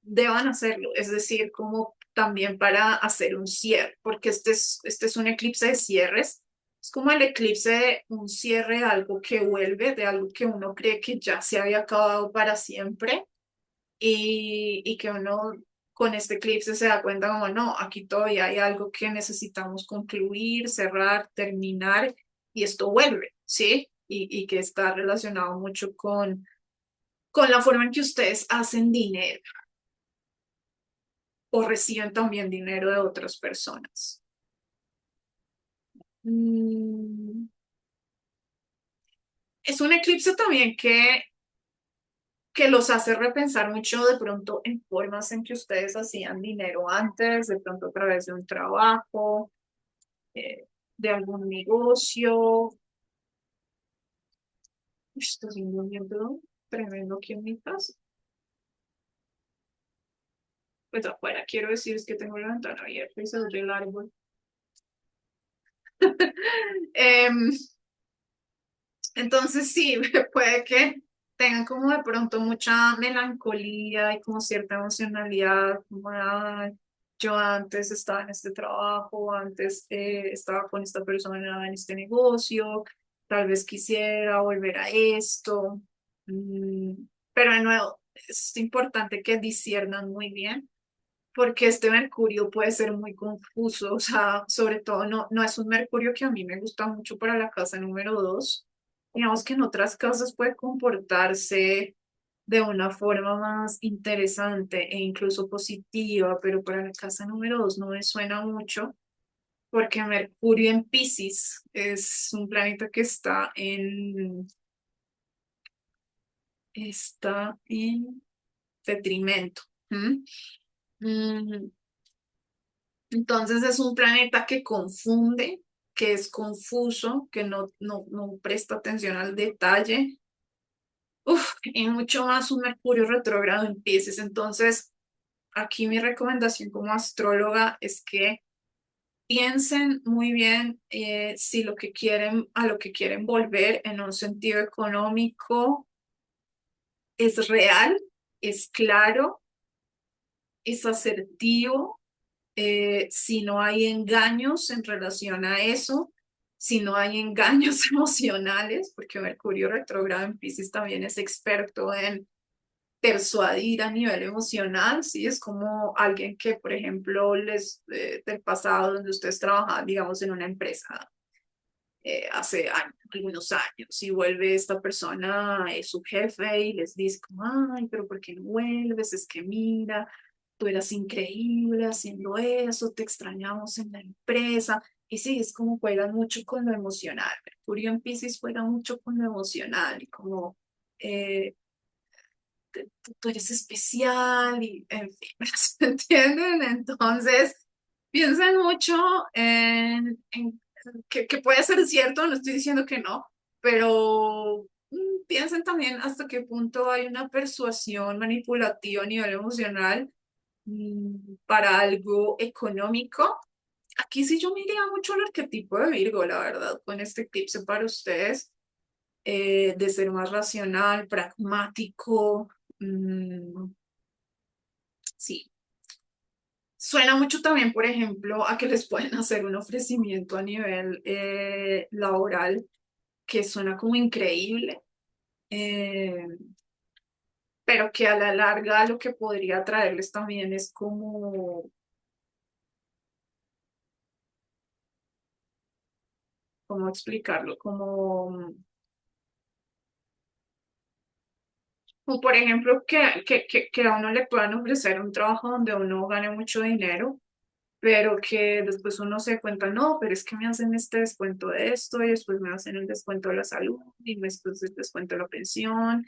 deban hacerlo, es decir, como también para hacer un cierre, porque este es un eclipse de cierres, es como el eclipse de un cierre de algo que vuelve, de algo que uno cree que ya se había acabado para siempre y que uno con este eclipse se da cuenta como no, aquí todavía hay algo que necesitamos concluir, cerrar, terminar y esto vuelve, ¿sí? Y que está relacionado mucho con la forma en que ustedes hacen dinero o reciben también dinero de otras personas. Mm, es un eclipse también que los hace repensar mucho de pronto en formas en que ustedes hacían dinero antes, de pronto a través de un trabajo, eh, de algún negocio. Está haciendo un viento tremendo aquí en mi casa. Pues afuera, quiero decir, es que tengo la ventana abierta y se oye el árbol. Em, Entonces sí, puede que tengan como de pronto mucha melancolía y como cierta emocionalidad, como "Ay, yo antes estaba en este trabajo, antes estaba con esta persona en este negocio, tal vez quisiera volver a esto". Mm, pero de nuevo, es importante que disciernan muy bien porque este Mercurio puede ser muy confuso, o sea, sobre todo no es un Mercurio que a mí me gusta mucho para la casa número 2. Digamos que en otras casas puede comportarse de una forma más interesante e incluso positiva, pero para la casa número 2 no me suena mucho porque Mercurio en Piscis es un planeta que está en detrimento. ¿M? Mm, Entonces es un planeta que confunde, que es confuso, que no presta atención al detalle. Uf, y mucho más un Mercurio retrógrado en Piscis. Entonces, aquí mi recomendación como astróloga es que piensen muy bien si lo que quieren, a lo que quieren volver en un sentido económico es real, es claro, es asertivo, si no hay engaños en relación a eso, si no hay engaños emocionales, porque Mercurio retrógrado en Piscis también es experto en persuadir a nivel emocional, ¿sí? Es como alguien que, por ejemplo, del pasado donde ustedes trabajaban, digamos, en una empresa hace algunos años y vuelve esta persona, su jefe, y les dice como, ay, pero ¿por qué no vuelves? Es que mira, tú eras increíble haciendo eso, te extrañamos en la empresa. Y sí, es como juegan mucho con lo emocional. Mercurio en Piscis juega mucho con lo emocional y como eh, tú eres especial y en fin, ¿me entienden? Entonces, piensan mucho en que puede ser cierto, no estoy diciendo que no, pero piensen también hasta qué punto hay una persuasión manipulativa a nivel emocional para algo económico Aquí sí yo me iría mucho al arquetipo de Virgo, la verdad, con este eclipse para ustedes, de ser más racional, pragmático. Sí, suena mucho también, por ejemplo, a que les pueden hacer un ofrecimiento a nivel laboral que suena como increíble, eh, pero que a la larga lo que podría traerles también es como, ¿cómo explicarlo? Como por ejemplo, que a uno le puedan ofrecer un trabajo donde uno gane mucho dinero, pero que después uno se cuenta, no, pero es que me hacen este descuento de esto y después me hacen el descuento de la salud y después el descuento de la pensión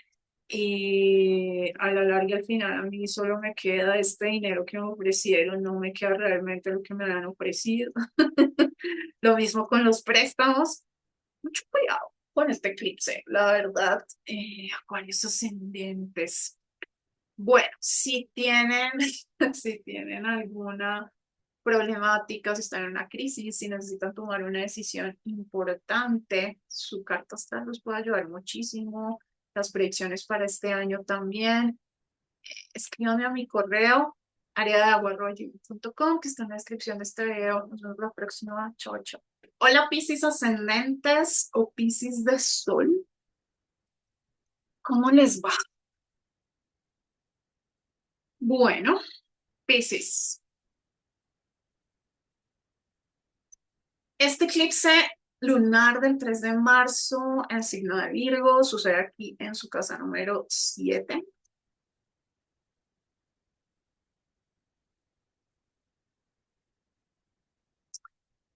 y a la larga y al final a mí solo me queda este dinero que me ofrecieron, no me queda realmente lo que me han ofrecido. Lo mismo con los préstamos, mucho cuidado con este eclipse, la verdad, Acuarios ascendentes. Bueno, si tienen, si tienen alguna problemática, si están en una crisis, si necesitan tomar una decisión importante, su carta astral los puede ayudar muchísimo. Las predicciones para este año también. Escríbanme a mi correo, areadeagua@gmail.com, que está en la descripción de este video. Nos vemos la próxima. Chao, chao. Hola, Piscis ascendentes o Piscis de Sol. ¿Cómo les va? Bueno, Piscis. Este eclipse lunar del 3 de marzo en signo de Virgo sucede aquí en su casa número 7.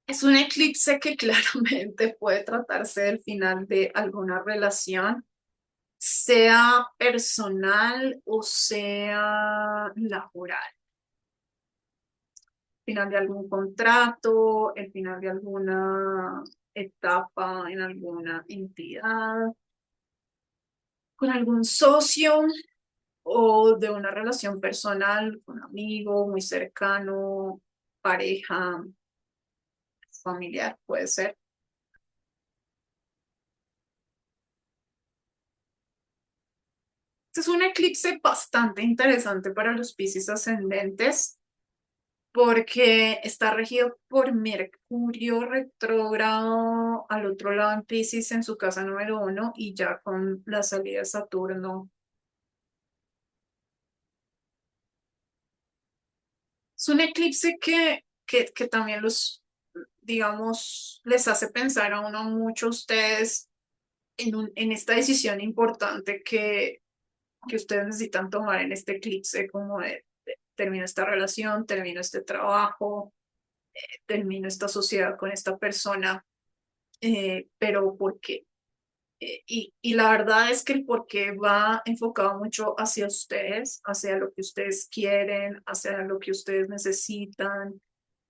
Es un eclipse que claramente puede tratarse del final de alguna relación, sea personal o sea laboral. Final de algún contrato, el final de alguna etapa en alguna entidad, con algún socio o de una relación personal, con un amigo muy cercano, pareja, familiar, puede ser. Este es un eclipse bastante interesante para los Piscis ascendentes porque está regido por Mercurio retrógrado al otro lado en Piscis en su casa número 1 y ya con la salida de Saturno. Es un eclipse que también los, digamos, les hace pensar a uno mucho a ustedes en esta decisión importante que ustedes necesitan tomar en este eclipse, como de termino esta relación, termino este trabajo, termino esta sociedad con esta persona, pero ¿por qué? Y la verdad es que el por qué va enfocado mucho hacia ustedes, hacia lo que ustedes quieren, hacia lo que ustedes necesitan,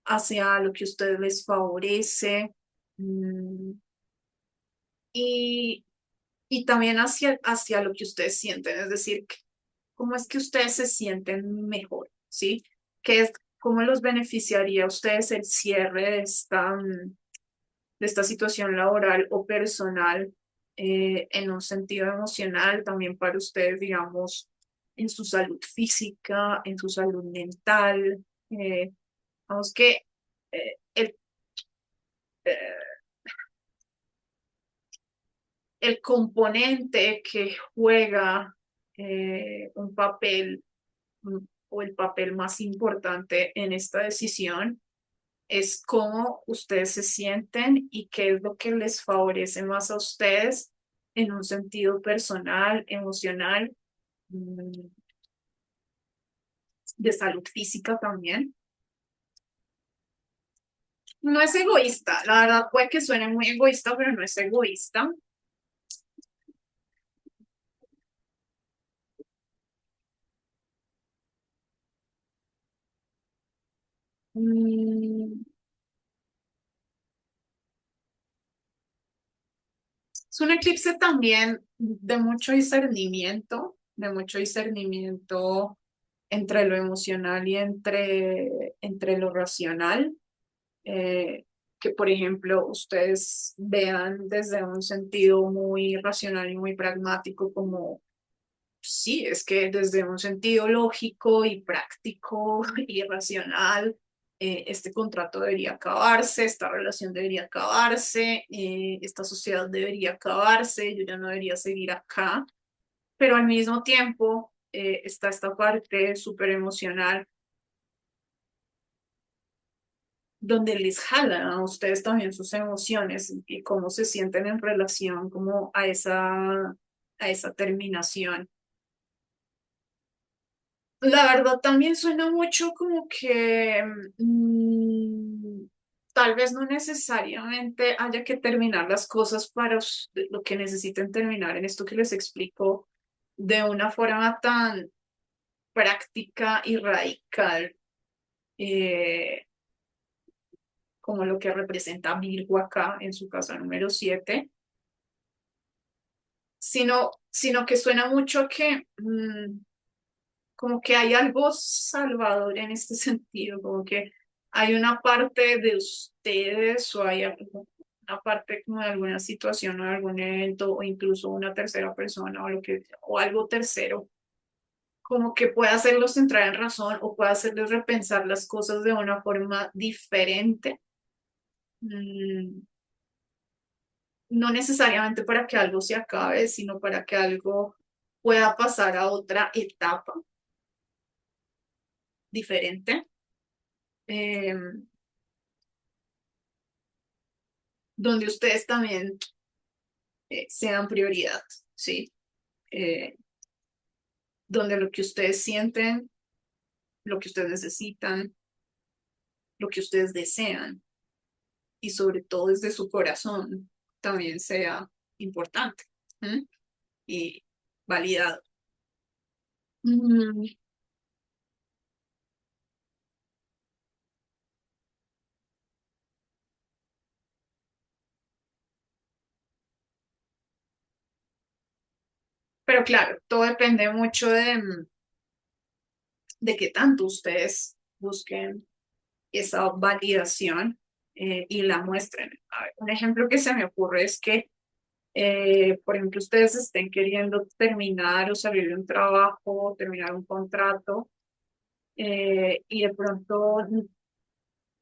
hacia lo que a ustedes les favorece. mm, y, y también hacia lo que ustedes sienten, es decir, cómo es que ustedes se sienten mejor, ¿sí? ¿Qué es, cómo los beneficiaría a ustedes el cierre de esta situación laboral o personal en un sentido emocional, también para ustedes, digamos, en su salud física, en su salud mental? Vamos que el, eh, el componente que juega un papel o el papel más importante en esta decisión es cómo ustedes se sienten y qué es lo que les favorece más a ustedes en un sentido personal, emocional, mm, de salud física también. No es egoísta, la verdad puede que suene muy egoísta, pero no es egoísta. Mm, Es un eclipse también de mucho discernimiento entre lo emocional y entre lo racional. eh, que, por ejemplo, ustedes vean desde un sentido muy racional y muy pragmático, como sí, es que desde un sentido lógico y práctico y racional, este contrato debería acabarse, esta relación debería acabarse, esta sociedad debería acabarse, yo ya no debería seguir acá, pero al mismo tiempo está esta parte súper emocional donde les jalan a ustedes también sus emociones y cómo se sienten en relación como a esa terminación. La verdad también suena mucho como que tal vez no necesariamente haya que terminar las cosas para lo que necesiten terminar en esto que les explico de una forma tan práctica y radical, eh, como lo que representa Virgo acá en su casa número 7, sino que suena mucho que como que hay algo salvador en este sentido, como que hay una parte de ustedes o hay una parte como de alguna situación o de algún evento o incluso una tercera persona o lo que o algo tercero, como que puede hacerlos entrar en razón o puede hacerles repensar las cosas de una forma diferente. Mm, no necesariamente para que algo se acabe, sino para que algo pueda pasar a otra etapa diferente. em, Donde ustedes también sean prioridad, ¿sí? Eh, donde lo que ustedes sienten, lo que ustedes necesitan, lo que ustedes desean y sobre todo desde su corazón también sea importante, ¿m? Y validado. Mm, pero claro, todo depende mucho de qué tanto ustedes busquen esa validación y la muestren. A ver, un ejemplo que se me ocurre es que por ejemplo, ustedes estén queriendo terminar o salir de un trabajo, terminar un contrato, y de pronto,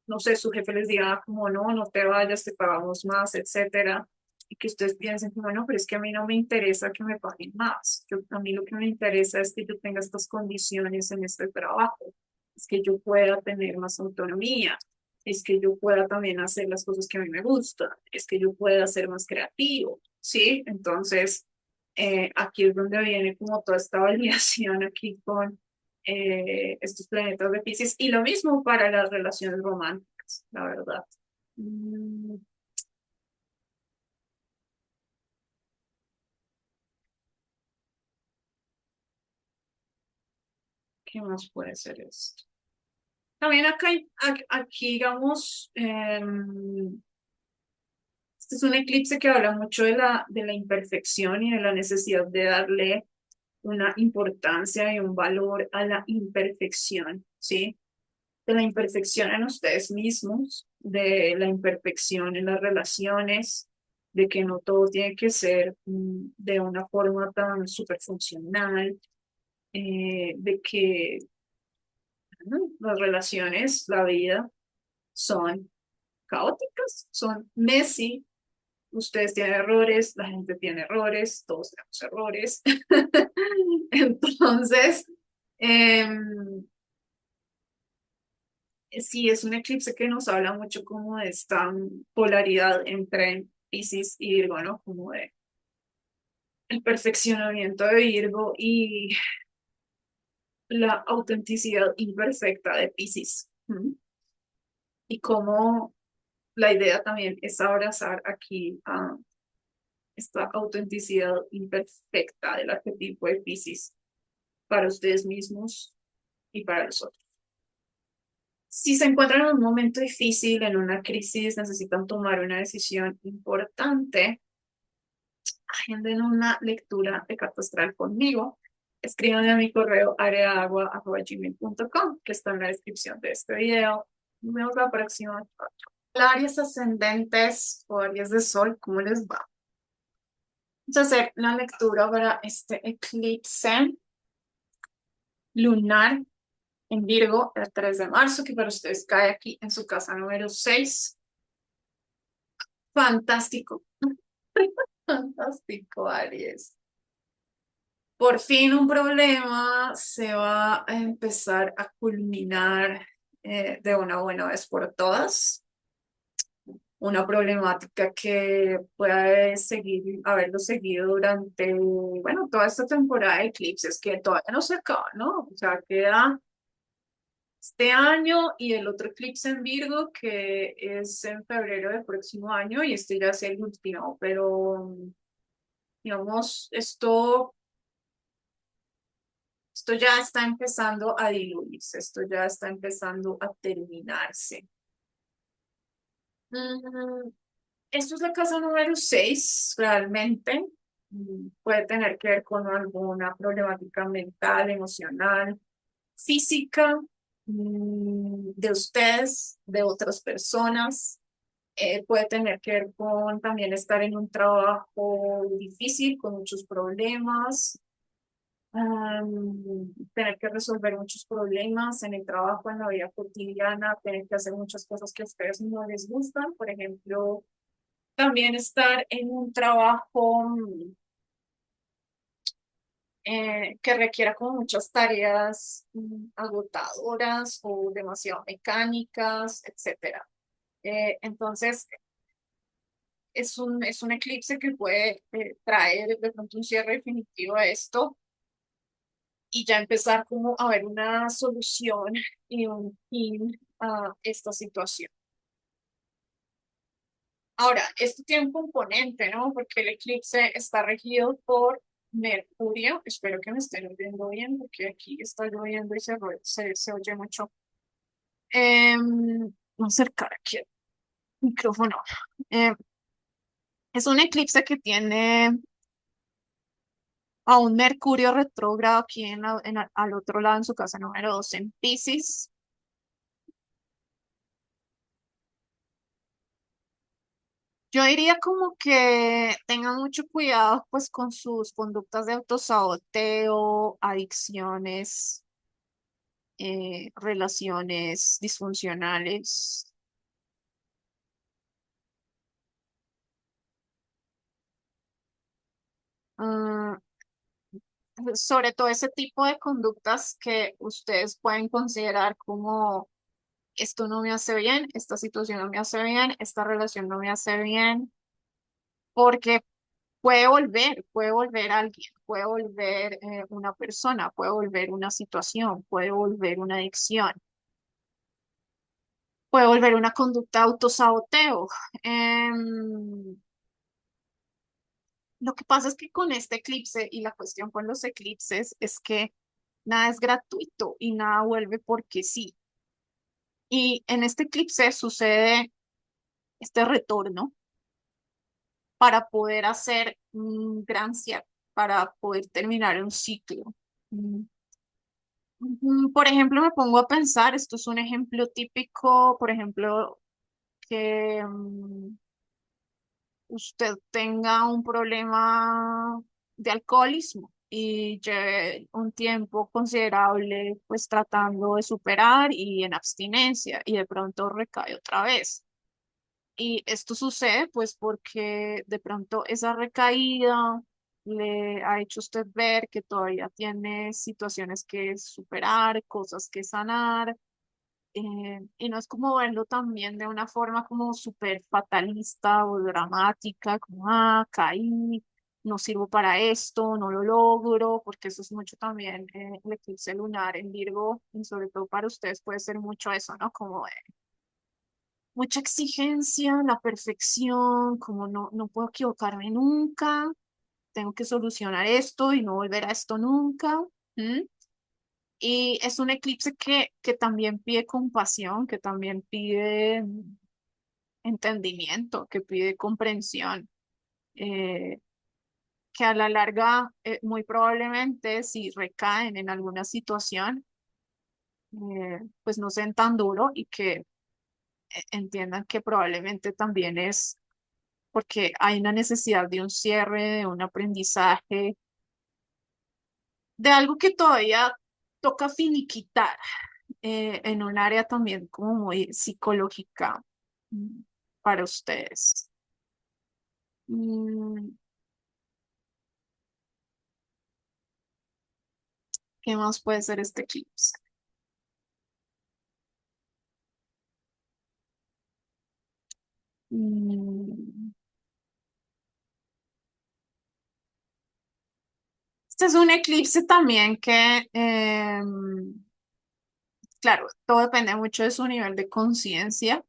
no sé, su jefe les diga como no, no te vayas, te pagamos más, etcétera, y que ustedes piensen como no, pero es que a mí no me interesa que me paguen más. A mí lo que me interesa es que yo tenga estas condiciones en este trabajo, es que yo pueda tener más autonomía, es que yo pueda también hacer las cosas que a mí me gustan, es que yo pueda ser más creativo, ¿sí? Entonces, aquí es donde viene como toda esta validación aquí con estos planetas de Piscis. Y lo mismo para las relaciones románticas, la verdad. Mm, ¿Qué más puede ser esto? También acá, aquí digamos, este es un eclipse que habla mucho de la imperfección y de la necesidad de darle una importancia y un valor a la imperfección, ¿sí? De la imperfección en ustedes mismos, de la imperfección en las relaciones, de que no todo tiene que ser de una forma tan súper funcional, de que ¿no? Las relaciones, la vida, son caóticas, son messy, ustedes tienen errores, la gente tiene errores, todos tenemos errores. Entonces, em, sí, es un eclipse que nos habla mucho como de esta polaridad entre Piscis y Virgo, ¿no? Como de el perfeccionamiento de Virgo y la autenticidad imperfecta de Piscis. ¿Mm? Y cómo la idea también es abrazar aquí a esta autenticidad imperfecta del arquetipo de Piscis para ustedes mismos y para los otros. Si se encuentran en un momento difícil, en una crisis, necesitan tomar una decisión importante, agenden una lectura de carta astral conmigo. Escríbanme a mi correo areaagua@gmail.com, que está en la descripción de este video. Nos vemos la próxima. Aries ascendentes o Aries de Sol, ¿cómo les va? Vamos a hacer la lectura para este eclipse lunar en Virgo el 3 de marzo, que para ustedes cae aquí en su casa número 6. Fantástico, fantástico, Aries. Por fin un problema se va a empezar a culminar de una buena vez por todas. Una problemática que puede seguir, haberlo seguido durante, bueno, toda esta temporada de eclipses que todavía no se acaba, ¿no? O sea, queda este año y el otro eclipse en Virgo que es en febrero del próximo año y este ya es el último, pero digamos, esto ya está empezando a diluirse, esto ya está empezando a terminarse. Mm, Esto es la casa número 6 realmente. Puede tener que ver con alguna problemática mental, emocional, física, de ustedes, de otras personas. Puede tener que ver con también estar en un trabajo difícil, con muchos problemas, tener que resolver muchos problemas en el trabajo, en la vida cotidiana, tener que hacer muchas cosas que a ustedes no les gustan. Por ejemplo, también estar en un trabajo que requiera como muchas tareas agotadoras o demasiado mecánicas, etcétera. Entonces, es un eclipse que puede traer de pronto un cierre definitivo a esto y ya empezar como a ver una solución y un fin a esta situación. Ahora, esto tiene un componente, ¿no? Porque el eclipse está regido por Mercurio. Espero que me estén oyendo bien, porque aquí está lloviendo y se oye mucho. Voy a acercar aquí el micrófono. Em, es un eclipse que tiene a un Mercurio retrógrado aquí al otro lado, en su casa número 2 en Pisces. Yo diría como que tengan mucho cuidado pues con sus conductas de autosaboteo, adicciones, relaciones disfuncionales. ah, Sobre todo ese tipo de conductas que ustedes pueden considerar como esto no me hace bien, esta situación no me hace bien, esta relación no me hace bien, porque puede volver alguien, puede volver una persona, puede volver una situación, puede volver una adicción, puede volver una conducta de autosaboteo. Em, lo que pasa es que con este eclipse y la cuestión con los eclipses es que nada es gratuito y nada vuelve porque sí. Y en este eclipse sucede este retorno para poder hacer un gran cierre, para poder terminar un ciclo. Mm, Por ejemplo, me pongo a pensar, esto es un ejemplo típico, por ejemplo, que usted tenga un problema de alcoholismo y lleve un tiempo considerable pues tratando de superar y en abstinencia y de pronto recae otra vez. Y esto sucede pues porque de pronto esa recaída le ha hecho usted ver que todavía tiene situaciones que superar, cosas que sanar, y no es como verlo también de una forma como súper fatalista o dramática, como, caí, no sirvo para esto, no lo logro, porque eso es mucho también el eclipse lunar en Virgo, y sobre todo para ustedes puede ser mucho eso, ¿no? Como mucha exigencia, la perfección, como no puedo equivocarme nunca, tengo que solucionar esto y no volver a esto nunca. ¿M? Y es un eclipse que también pide compasión, que también pide entendimiento, que pide comprensión, eh, que a la larga, muy probablemente si recaen en alguna situación, pues no sean tan duro y que entiendan que probablemente también es porque hay una necesidad de un cierre, de un aprendizaje, de algo que todavía toca finiquitar en un área también como muy psicológica mm, para ustedes. Mm, ¿Qué más puede ser este eclipse? Mm, Este es un eclipse también que, claro, todo depende mucho de su nivel de conciencia,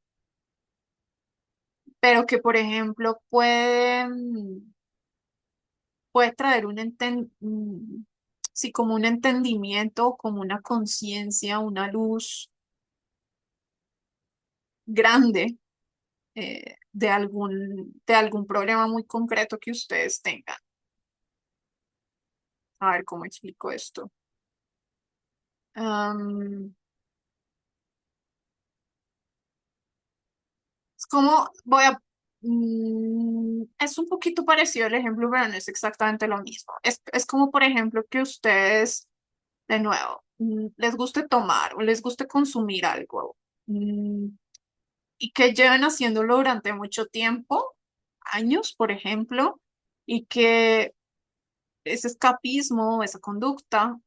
pero que, por ejemplo, puede traer sí, como un entendimiento, como una conciencia, una luz grande de algún problema muy concreto que ustedes tengan. A ver cómo explico esto. Am, es como, es un poquito parecido el ejemplo, pero no es exactamente lo mismo. Es como, por ejemplo, que ustedes, de nuevo, les guste tomar o les guste consumir algo. mm, y que lleven haciéndolo durante mucho tiempo, años, por ejemplo, y que ese escapismo, esa conducta,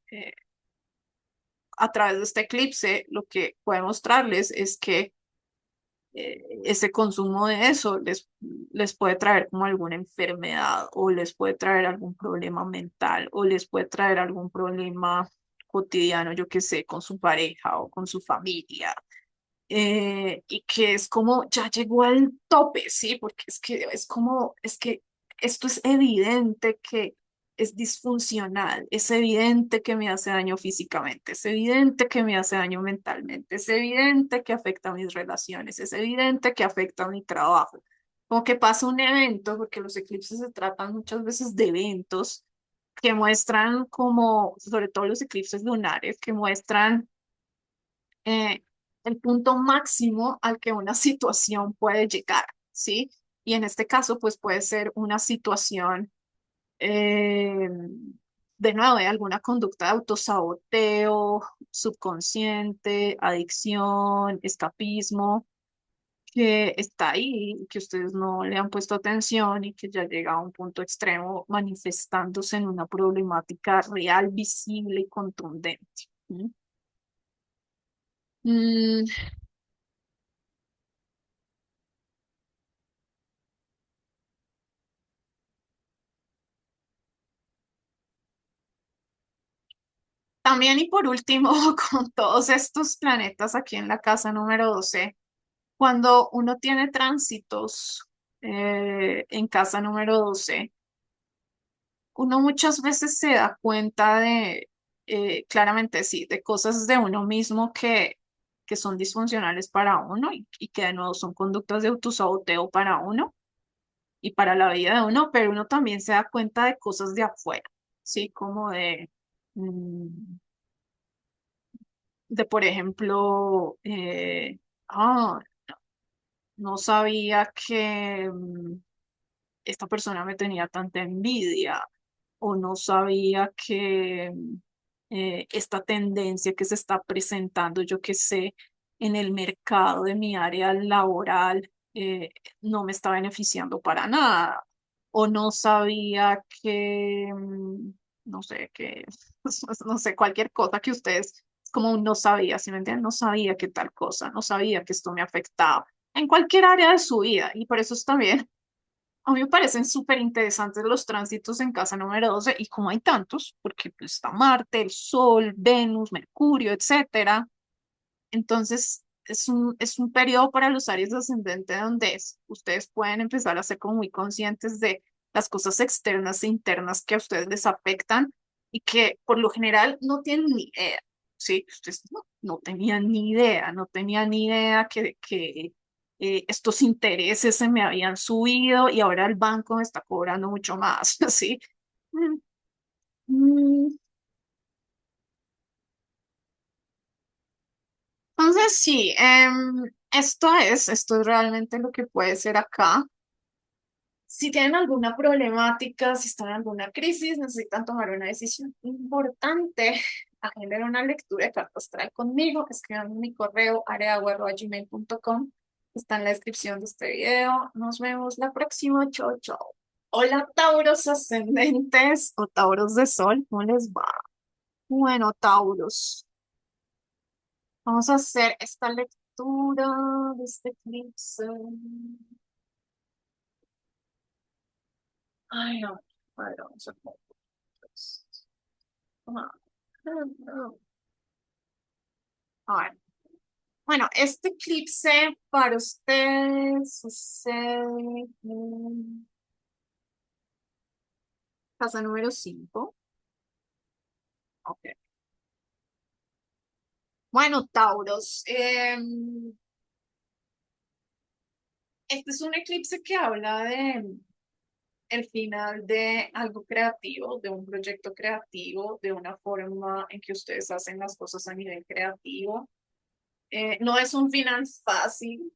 a través de este eclipse, lo que puede mostrarles es que ese consumo de eso les puede traer como alguna enfermedad o les puede traer algún problema mental o les puede traer algún problema cotidiano, yo qué sé, con su pareja o con su familia y que es como ya llegó al tope, ¿sí? Porque es que es como, es que esto es evidente que es disfuncional, es evidente que me hace daño físicamente, es evidente que me hace daño mentalmente, es evidente que afecta a mis relaciones, es evidente que afecta a mi trabajo. Como que pasa un evento, porque los eclipses se tratan muchas veces de eventos que muestran como, sobre todo los eclipses lunares, que muestran eh, el punto máximo al que una situación puede llegar, ¿sí? Y en este caso, pues puede ser una situación, de nuevo, de alguna conducta de autosaboteo, subconsciente, adicción, escapismo, que está ahí, que ustedes no le han puesto atención y que ya llega a un punto extremo manifestándose en una problemática real, visible y contundente. ¿Sí? Mm, También y por último, con todos estos planetas aquí en la casa número 12, cuando uno tiene tránsitos en casa número 12, uno muchas veces se da cuenta de, claramente sí, de cosas de uno mismo que son disfuncionales para uno y que de nuevo son conductas de autosaboteo para uno y para la vida de uno, pero uno también se da cuenta de cosas de afuera, ¿sí? Como mm, por ejemplo, ah, no sabía que esta persona me tenía tanta envidia o no sabía que esta tendencia que se está presentando, yo que sé, en el mercado de mi área laboral no me está beneficiando para nada. O no sabía que, no sé, que, no sé, cualquier cosa que ustedes, como un no sabía, ¿sí me entienden? No sabía que tal cosa, no sabía que esto me afectaba en cualquier área de su vida. Y por eso es también a mí me parecen súper interesantes los tránsitos en casa número 12 y como hay tantos, porque pues, está Marte, el Sol, Venus, Mercurio, etcétera. Entonces es un periodo para los Aries ascendente donde ustedes pueden empezar a ser como muy conscientes de las cosas externas e internas que a ustedes les afectan y que por lo general no tienen ni idea. Sí, ustedes no tenían ni idea, no tenían ni idea que estos intereses se me habían subido y ahora el banco me está cobrando mucho más, ¿sí? Mm, mm, Entonces, sí, Esto es realmente lo que puede ser acá. Si tienen alguna problemática, si están en alguna crisis, necesitan tomar una decisión importante, agenden una lectura de carta astral conmigo, escriban en mi correo areagua@gmail.com. Está en la descripción de este video. Nos vemos la próxima. Chao, chao. Hola, Tauros ascendentes o Tauros de Sol, ¿cómo les va? Bueno, Tauros, vamos a hacer esta lectura de este eclipse. Ay, no. A ver, vamos a ver. Ah, a ver. Bueno, este eclipse para ustedes sucede en casa número 5. Ok. Bueno, Tauros, este es un eclipse que habla de el final de algo creativo, de un proyecto creativo, de una forma en que ustedes hacen las cosas a nivel creativo. No es un final fácil,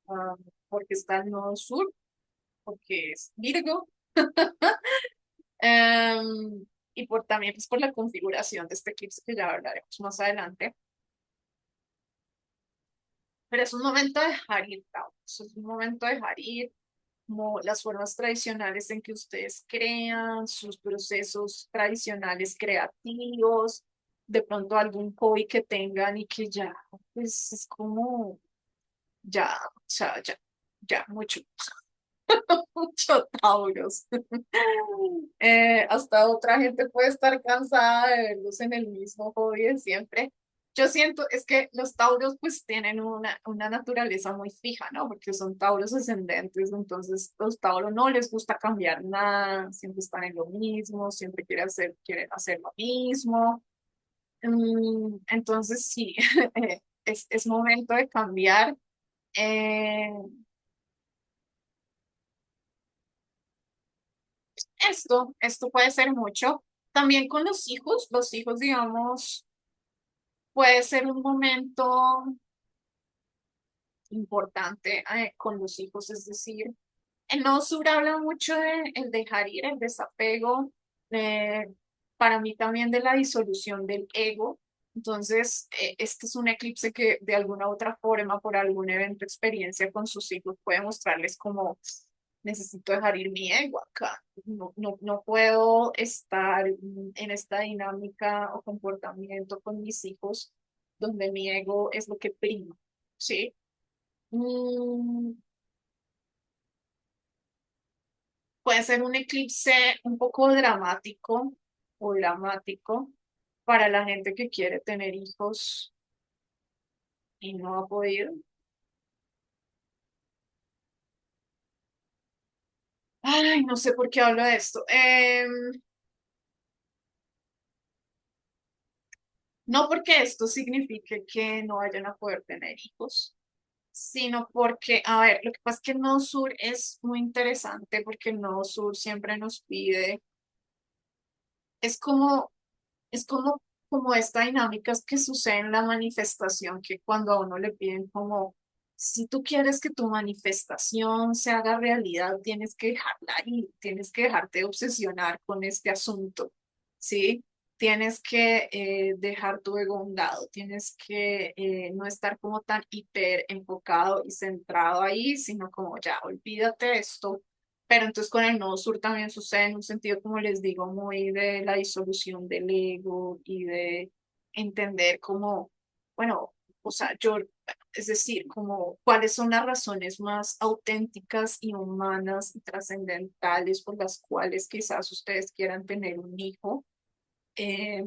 ah, porque está el nodo sur, porque es Virgo, y por también pues, por la configuración de este eclipse que ya hablaremos más adelante. Pero es un momento de dejar ir, Tauro. Es un momento de dejar ir como las formas tradicionales en que ustedes crean, sus procesos tradicionales creativos, de pronto algún hobby que tengan y que ya, pues es como, ya, o sea, ya, mucho, mucho Tauros. Hasta otra gente puede estar cansada de verlos en el mismo hobby de siempre. Yo siento, es que los tauros pues tienen una naturaleza muy fija, ¿no? Porque son tauros ascendentes, entonces los tauros no les gusta cambiar nada, siempre están en lo mismo, siempre quieren hacer lo mismo. Entonces sí, es momento de cambiar. Eh, esto puede ser mucho. También con los hijos, digamos, puede ser un momento importante con los hijos, es decir, en No Sur habla mucho de el dejar ir, el desapego, eh, para mí también de la disolución del ego. Entonces, este es un eclipse que de alguna u otra forma, por algún evento, experiencia con sus hijos, puede mostrarles como necesito dejar ir mi ego acá. No puedo estar en esta dinámica o comportamiento con mis hijos donde mi ego es lo que prima, ¿sí? Mm, Puede ser un eclipse un poco dramático o dramático para la gente que quiere tener hijos y no ha podido. Ay, no sé por qué hablo de esto. No porque esto signifique que no vayan a poder tener hijos, sino porque, a ver, lo que pasa es que el Nodo Sur es muy interesante porque el Nodo Sur siempre nos pide, es como como esta dinámica que sucede en la manifestación, que cuando a uno le piden como, si tú quieres que tu manifestación se haga realidad, tienes que dejarla ir, tienes que dejarte de obsesionar con este asunto, ¿sí? Tienes que dejar tu ego a un lado, tienes que no estar como tan hiper enfocado y centrado ahí, sino como ya, olvídate de esto, pero entonces con el Nodo Sur también sucede en un sentido, como les digo, muy de la disolución del ego y de entender cómo, bueno, o sea, yo, es decir, como cuáles son las razones más auténticas y humanas y trascendentales por las cuales quizás ustedes quieran tener un hijo. eh,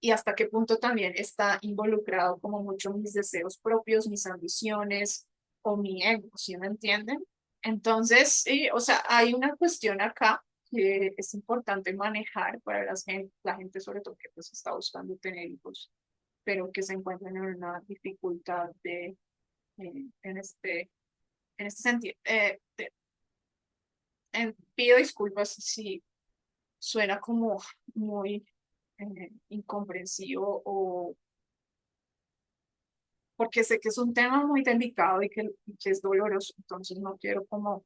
y hasta qué punto también está involucrado como mucho mis deseos propios, mis ambiciones o mi ego, ¿sí me entienden? Entonces, sí, o sea, hay una cuestión acá que es importante manejar para la gente sobre todo que pues está buscando tener hijos, pero que se encuentran en una dificultad en en este sentido. Pido disculpas si suena como muy incomprensivo o porque sé que es un tema muy delicado y que es doloroso, entonces no quiero como,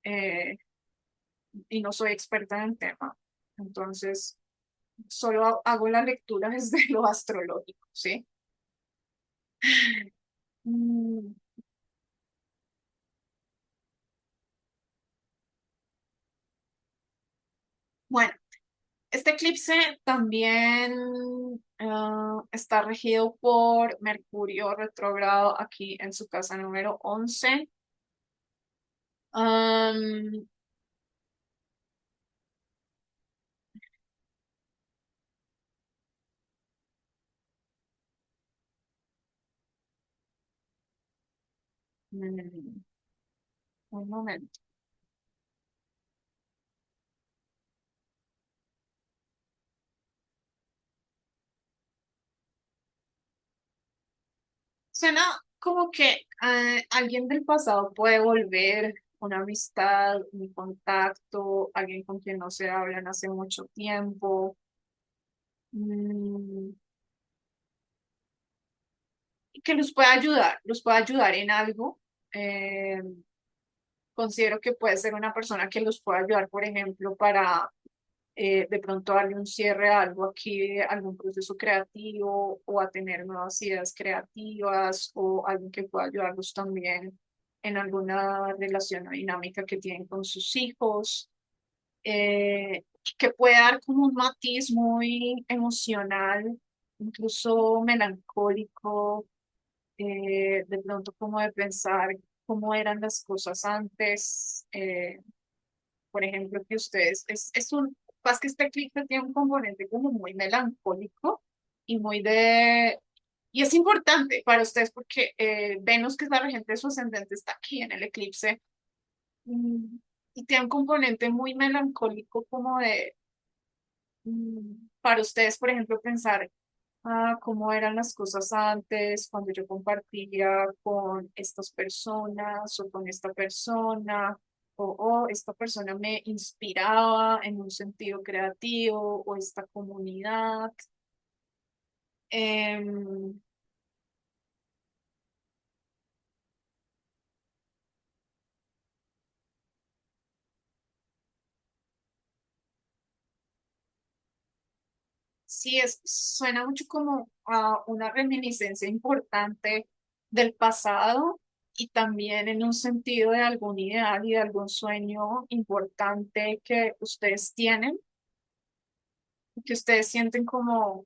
eh, y no soy experta en el tema, entonces solo hago la lectura desde lo astrológico, ¿sí? Mm, bueno, este eclipse también está regido por Mercurio retrógrado aquí en su casa número 11. Am, mm, un momento. Suena como que alguien del pasado puede volver, una amistad, un contacto, alguien con quien no se hablan hace mucho tiempo, mm, y que los puede ayudar en algo. Eh, Considero que puede ser una persona que los pueda ayudar, por ejemplo, para de pronto darle un cierre a algo aquí, algún proceso creativo o a tener nuevas ideas creativas o alguien que pueda ayudarlos también en alguna relación o dinámica que tienen con sus hijos, que puede dar como un matiz muy emocional, incluso melancólico, de pronto como de pensar cómo eran las cosas antes. Por ejemplo, que ustedes, es un, más que este eclipse tiene un componente como muy melancólico y muy de, y es importante para ustedes porque Venus, que es la regente de su ascendente, está aquí en el eclipse, mm, y tiene un componente muy melancólico como de, para ustedes, por ejemplo, pensar cómo eran las cosas antes, cuando yo compartía con estas personas o con esta persona, o esta persona me inspiraba en un sentido creativo, o esta comunidad. Em, sí, suena mucho como a una reminiscencia importante del pasado y también en un sentido de algún ideal y de algún sueño importante que ustedes tienen, que ustedes sienten como,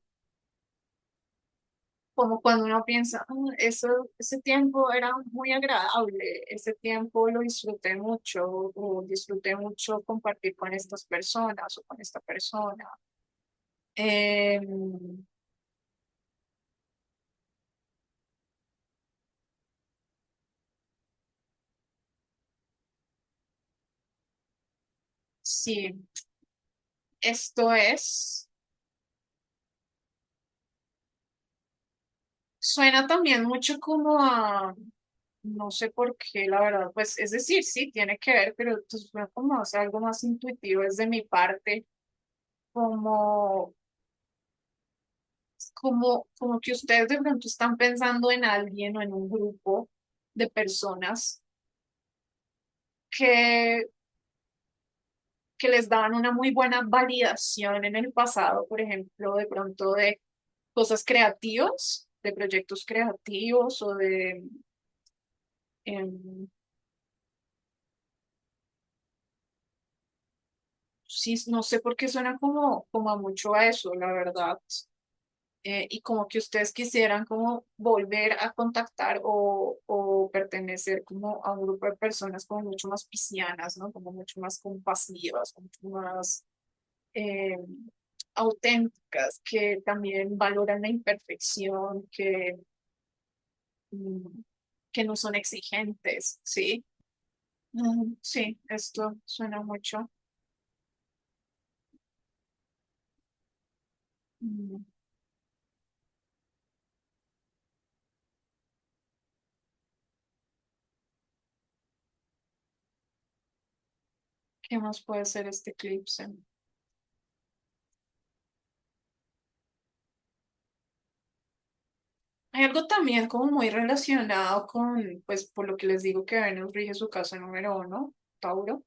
como cuando uno piensa, "Mm, eso, ese tiempo era muy agradable, ese tiempo lo disfruté mucho o disfruté mucho compartir con estas personas o con esta persona". Em, sí, esto es, suena también mucho como a, no sé por qué, la verdad, pues es decir, sí, tiene que ver, pero pues, suena como o sea, algo más intuitivo desde mi parte, como como que ustedes de pronto están pensando en alguien o en un grupo de personas que, que les daban una muy buena validación en el pasado, por ejemplo, de pronto de cosas creativas, de proyectos creativos o de, em, sí, no sé por qué suena como, como a mucho a eso, la verdad. Y como que ustedes quisieran como volver a contactar o pertenecer como a un grupo de personas como mucho más piscianas, ¿no? Como mucho más compasivas, como mucho más eh, auténticas, que también valoran la imperfección, mm, que no son exigentes, ¿sí? Sí, esto suena mucho. Mm, ¿Qué más puede ser este eclipse? Hay algo también como muy relacionado con, pues, por lo que les digo que Venus rige su casa número uno, Tauro,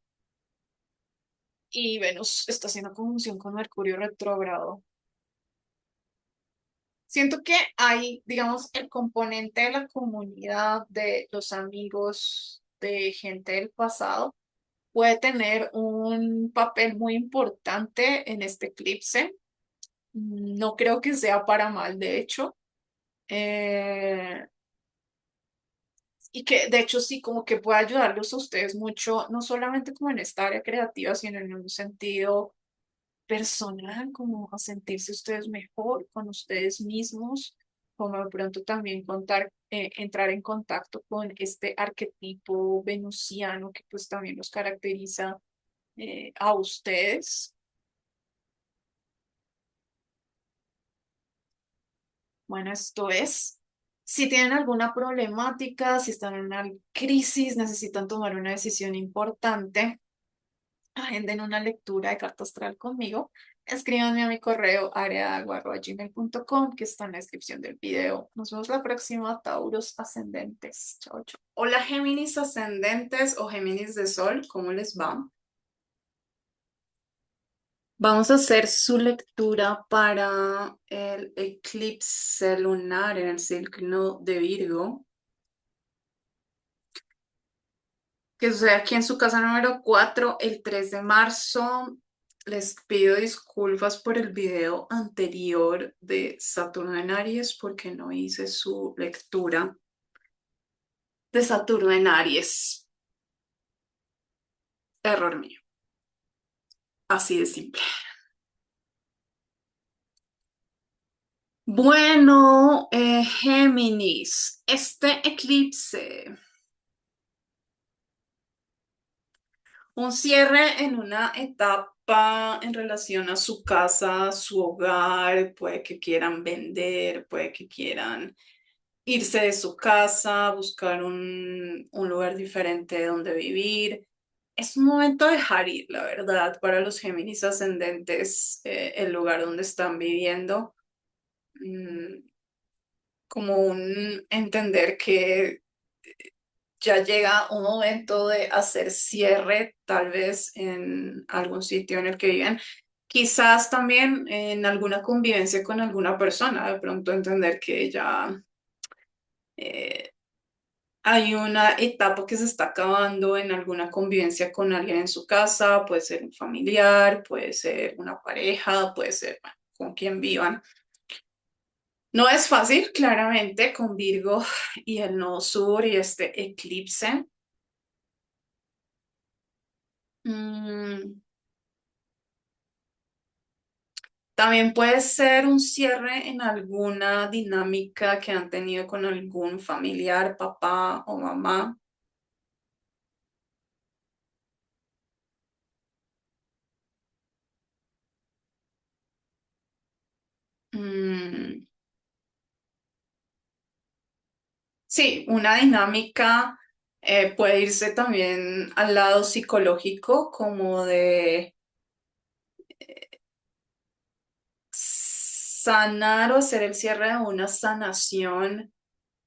y Venus está haciendo conjunción con Mercurio retrógrado. Siento que hay, digamos, el componente de la comunidad, de los amigos, de gente del pasado, puede tener un papel muy importante en este eclipse. No creo que sea para mal, de hecho. Eh, y que de hecho sí, como que puede ayudarlos a ustedes mucho, no solamente como en esta área creativa, sino en un sentido personal, como a sentirse ustedes mejor con ustedes mismos, como de pronto también entrar en contacto con este arquetipo venusiano que pues también los caracteriza a ustedes. Bueno, esto es, si tienen alguna problemática, si están en una crisis, necesitan tomar una decisión importante, agenden una lectura de carta astral conmigo. Escríbanme a mi correo areaagua@gmail.com que está en la descripción del video. Nos vemos la próxima, Tauros ascendentes. Chao, chao. Hola Géminis ascendentes o Géminis de Sol, ¿cómo les va? Vamos a hacer su lectura para el eclipse lunar en el signo de Virgo, que sucede aquí en su casa número 4 el 3 de marzo. Les pido disculpas por el video anterior de Saturno en Aries porque no hice su lectura de Saturno en Aries. Error mío, así de simple. Bueno, Géminis, este eclipse, un cierre en una etapa en relación a su casa, su hogar, puede que quieran vender, puede que quieran irse de su casa, buscar un lugar diferente donde vivir. Es un momento de dejar ir, la verdad, para los Géminis ascendentes, el lugar donde están viviendo. Mm, como un entender que ya llega un momento de hacer cierre, tal vez en algún sitio en el que viven. Quizás también en alguna convivencia con alguna persona, de pronto entender que ya eh, hay una etapa que se está acabando en alguna convivencia con alguien en su casa, puede ser un familiar, puede ser una pareja, puede ser bueno, con quien vivan. No es fácil, claramente, con Virgo y el Nodo Sur y este eclipse. Mm, También puede ser un cierre en alguna dinámica que han tenido con algún familiar, papá o mamá. Mm, sí, una dinámica puede irse también al lado psicológico, como de sanar o hacer el cierre de una sanación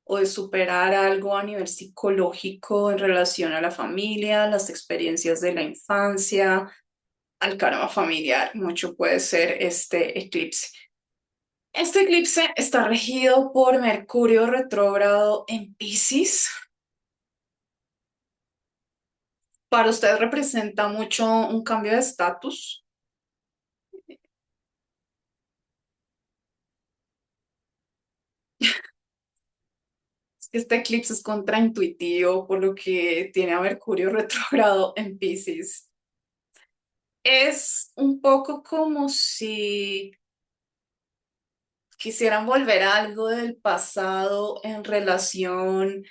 o de superar algo a nivel psicológico en relación a la familia, las experiencias de la infancia, al karma familiar. Mucho puede ser este eclipse. Este eclipse está regido por Mercurio retrógrado en Piscis. Para usted representa mucho un cambio de estatus. Es que este eclipse es contraintuitivo, por lo que tiene a Mercurio retrógrado en Piscis. Es un poco como si quisieran volver a algo del pasado en relación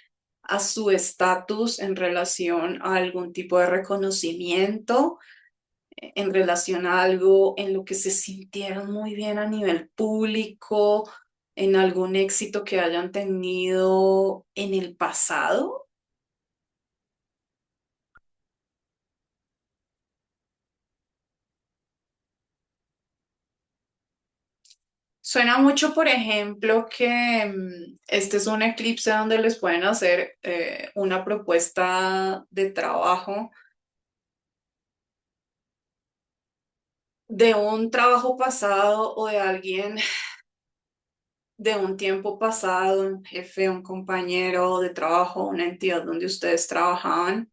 a su estatus, en relación a algún tipo de reconocimiento, en relación a algo en lo que se sintieron muy bien a nivel público, en algún éxito que hayan tenido en el pasado. Suena mucho, por ejemplo, que este es un eclipse donde les pueden hacer una propuesta de trabajo de un trabajo pasado o de alguien de un tiempo pasado, un jefe, un compañero de trabajo, una entidad donde ustedes trabajaban.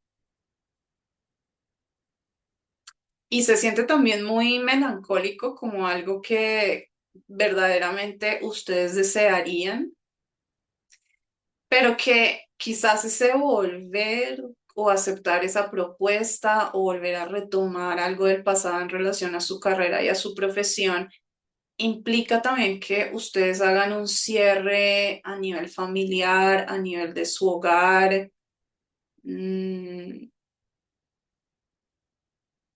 Y se siente también muy melancólico, como algo que verdaderamente ustedes desearían, pero que quizás ese volver o aceptar esa propuesta o volver a retomar algo del pasado en relación a su carrera y a su profesión implica también que ustedes hagan un cierre a nivel familiar, a nivel de su hogar. Mm,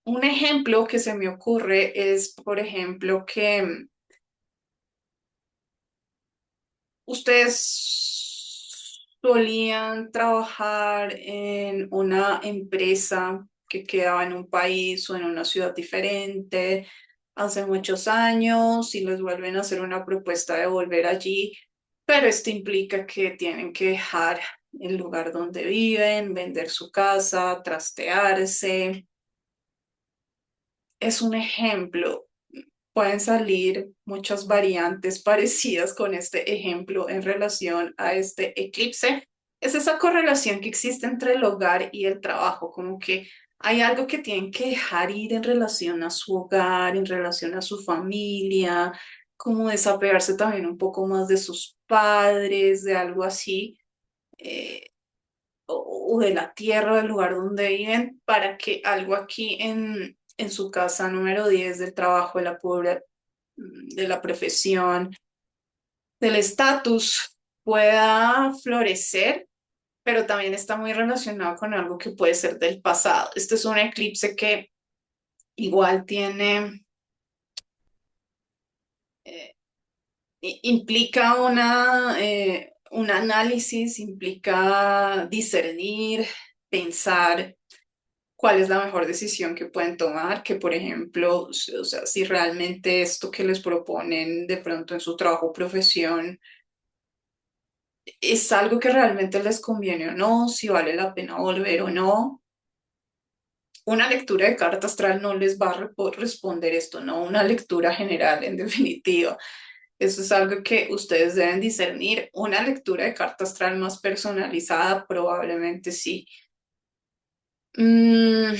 un ejemplo que se me ocurre es, por ejemplo, que ustedes solían trabajar en una empresa que quedaba en un país o en una ciudad diferente hace muchos años y les vuelven a hacer una propuesta de volver allí, pero esto implica que tienen que dejar el lugar donde viven, vender su casa, trastearse. Es un ejemplo. Pueden salir muchas variantes parecidas con este ejemplo en relación a este eclipse. Es esa correlación que existe entre el hogar y el trabajo, como que hay algo que tienen que dejar ir en relación a su hogar, en relación a su familia, como desapegarse también un poco más de sus padres, de algo así, eh, o de la tierra, del lugar donde viven, para que algo aquí en su casa número 10 del trabajo, de la profesión, del estatus, pueda florecer, pero también está muy relacionado con algo que puede ser del pasado. Este es un eclipse que igual tiene, eh, implica un análisis, implica discernir, pensar cuál es la mejor decisión que pueden tomar, que por ejemplo, o sea, si realmente esto que les proponen de pronto en su trabajo o profesión es algo que realmente les conviene o no, si vale la pena volver o no. Una lectura de carta astral no les va a responder esto, no una lectura general en definitiva. Eso es algo que ustedes deben discernir. Una lectura de carta astral más personalizada probablemente sí. Mm,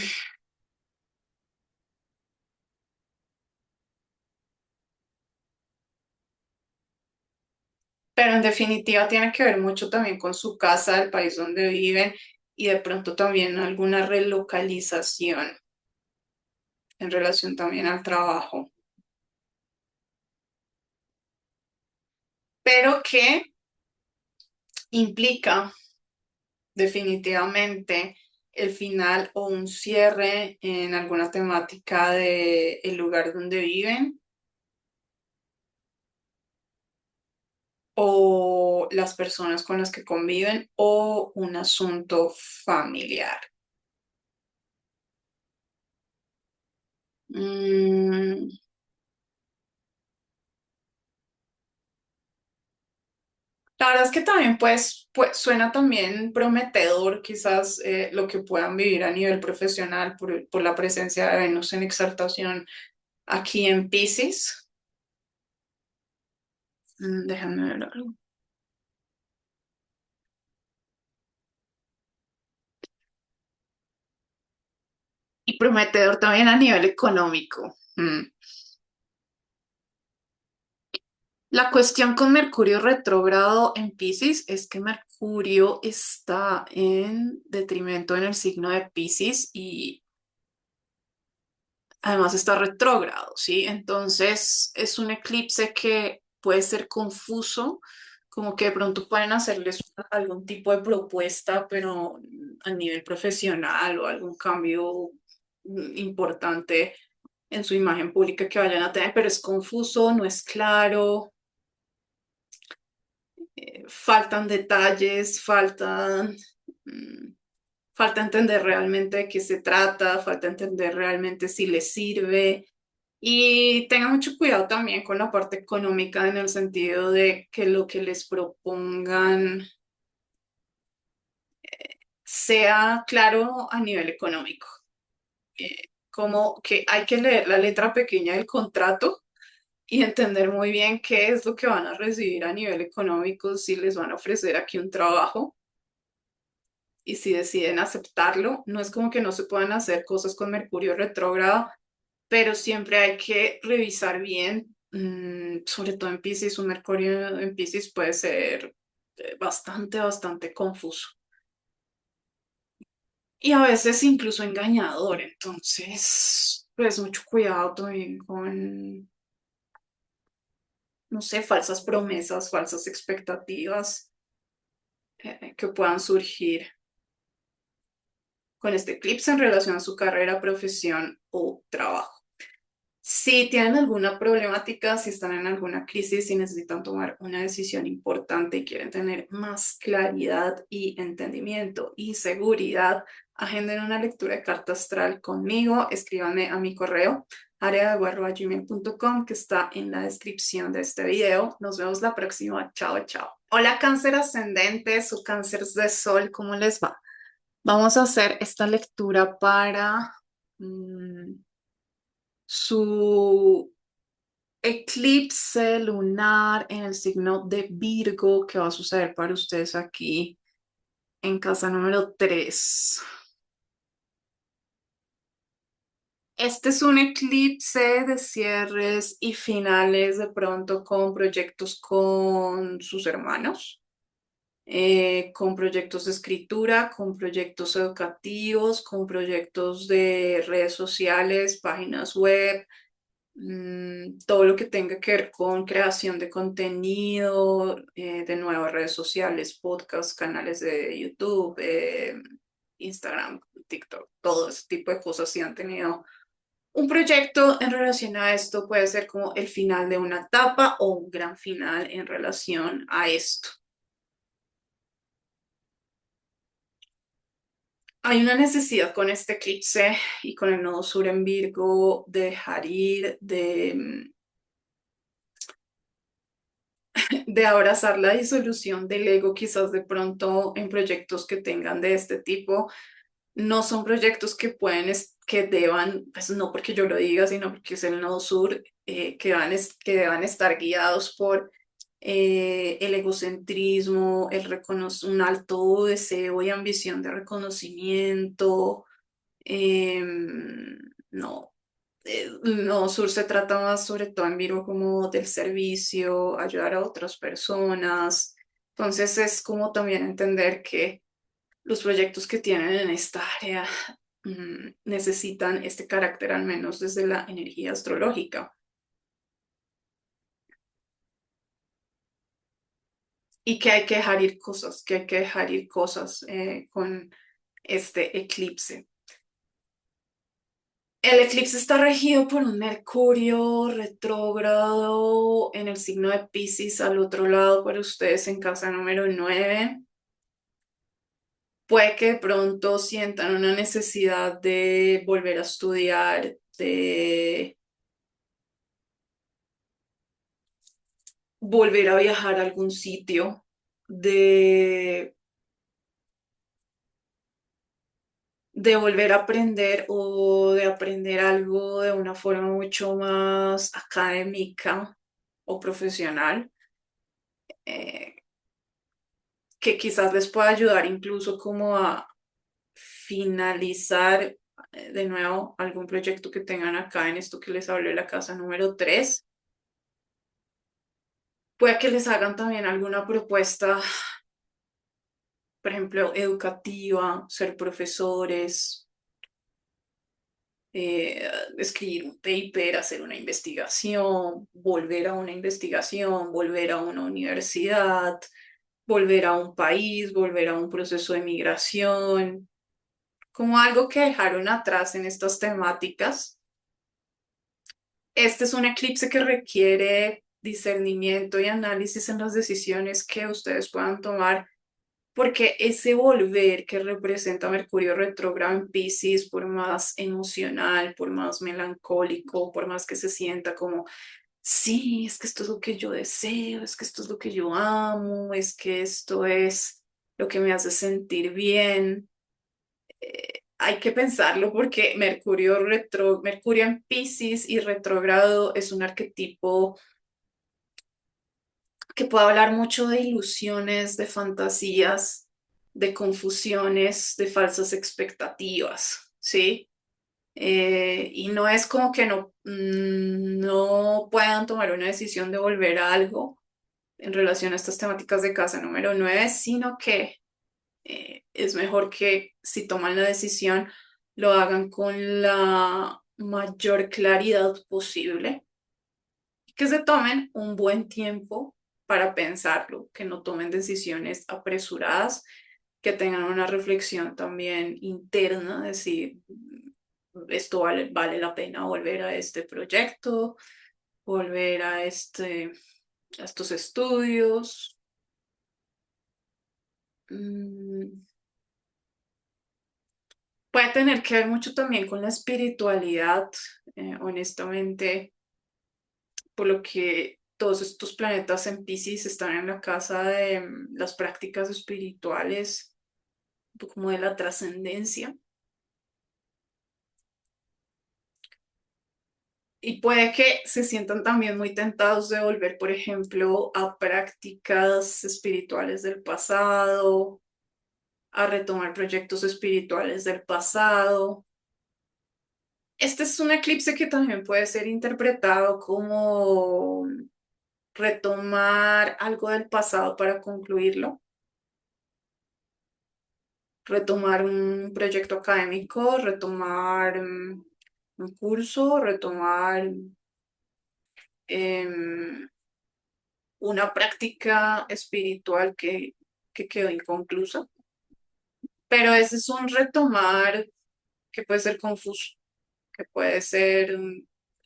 pero en definitiva tiene que ver mucho también con su casa, el país donde viven y de pronto también alguna relocalización en relación también al trabajo. Pero que implica definitivamente el final o un cierre en alguna temática de el lugar donde viven o las personas con las que conviven o un asunto familiar. Mm, la verdad es que también pues suena también prometedor quizás lo que puedan vivir a nivel profesional por la presencia de Venus en exaltación aquí en Pisces. Déjame ver algo. Y prometedor también a nivel económico. La cuestión con Mercurio retrógrado en Piscis es que Mercurio está en detrimento en el signo de Piscis y además está retrógrado, ¿sí? Entonces es un eclipse que puede ser confuso, como que de pronto pueden hacerles algún tipo de propuesta, pero a nivel profesional o algún cambio importante en su imagen pública que vayan a tener, pero es confuso, no es claro, faltan detalles, mm, falta entender realmente de qué se trata, falta entender realmente si les sirve. Y tengan mucho cuidado también con la parte económica en el sentido de que lo que les propongan sea claro a nivel económico. Como que hay que leer la letra pequeña del contrato y entender muy bien qué es lo que van a recibir a nivel económico, si les van a ofrecer aquí un trabajo y si deciden aceptarlo. No es como que no se puedan hacer cosas con Mercurio retrógrado, pero siempre hay que revisar bien, sobre todo en Piscis. Un Mercurio en Piscis puede ser bastante confuso y a veces incluso engañador. Entonces, pues mucho cuidado también con, no sé, falsas promesas, falsas expectativas que puedan surgir con este eclipse en relación a su carrera, profesión o trabajo. Si tienen alguna problemática, si están en alguna crisis, si necesitan tomar una decisión importante y quieren tener más claridad y entendimiento y seguridad, agenden una lectura de carta astral conmigo. Escríbanme a mi correo areadeguarro@gmail.com, que está en la descripción de este video. Nos vemos la próxima. Chao, chao. Hola, cáncer ascendente, su cáncer de sol, ¿cómo les va? Vamos a hacer esta lectura para su eclipse lunar en el signo de Virgo, que va a suceder para ustedes aquí en casa número 3. Este es un eclipse de cierres y finales de pronto con proyectos con sus hermanos, con proyectos de escritura, con proyectos educativos, con proyectos de redes sociales, páginas web, todo lo que tenga que ver con creación de contenido, de nuevas redes sociales, podcasts, canales de YouTube, Instagram, TikTok, todo ese tipo de cosas. Si han tenido un proyecto en relación a esto, puede ser como el final de una etapa o un gran final en relación a esto. Hay una necesidad con este eclipse y con el nodo sur en Virgo de dejar ir, de abrazar la disolución del ego, quizás de pronto en proyectos que tengan de este tipo. No son proyectos que pueden, que deban, pues no porque yo lo diga, sino porque es el nodo sur, que deban estar guiados por el egocentrismo, un alto deseo y ambición de reconocimiento. No, no, Sur se trata más sobre todo en Virgo como del servicio, ayudar a otras personas. Entonces es como también entender que los proyectos que tienen en esta área necesitan este carácter, al menos desde la energía astrológica, y que hay que dejar ir cosas, que hay que dejar ir cosas con este eclipse. El eclipse está regido por un Mercurio retrógrado en el signo de Piscis, al otro lado para ustedes en casa número 9. Puede que de pronto sientan una necesidad de volver a estudiar, de volver a viajar a algún sitio, de, de volver a aprender o de aprender algo de una forma mucho más académica o profesional. eh, que quizás les pueda ayudar incluso como a finalizar de nuevo algún proyecto que tengan acá en esto que les hablé de la casa número 3. Puede que les hagan también alguna propuesta, por ejemplo, educativa, ser profesores, escribir un paper, hacer una investigación, volver a una investigación, volver a una universidad, volver a un país, volver a un proceso de migración, como algo que dejaron atrás en estas temáticas. Este es un eclipse que requiere discernimiento y análisis en las decisiones que ustedes puedan tomar porque ese volver que representa Mercurio retrógrado en Piscis, por más emocional, por más melancólico, por más que se sienta como, sí, es que esto es lo que yo deseo, es que esto es lo que yo amo, es que esto es lo que me hace sentir bien. Hay que pensarlo porque Mercurio en Piscis y retrógrado es un arquetipo que puede hablar mucho de ilusiones, de fantasías, de confusiones, de falsas expectativas, ¿sí? Y no es como que no puedan tomar una decisión de volver a algo en relación a estas temáticas de casa número 9, sino que es mejor que si toman la decisión lo hagan con la mayor claridad posible, que se tomen un buen tiempo para pensarlo, que no tomen decisiones apresuradas, que tengan una reflexión también interna, decir, esto vale la pena volver a este proyecto, volver a estos estudios. Mm, Puede tener que ver mucho también con la espiritualidad, honestamente, por lo que todos estos planetas en Piscis están en la casa de las prácticas espirituales, un poco como de la trascendencia. Y puede que se sientan también muy tentados de volver, por ejemplo, a prácticas espirituales del pasado, a retomar proyectos espirituales del pasado. Este es un eclipse que también puede ser interpretado como retomar algo del pasado para concluirlo, retomar un proyecto académico, retomar un curso, retomar em, una práctica espiritual que quedó inconclusa. Pero ese es un retomar que puede ser confuso, que puede ser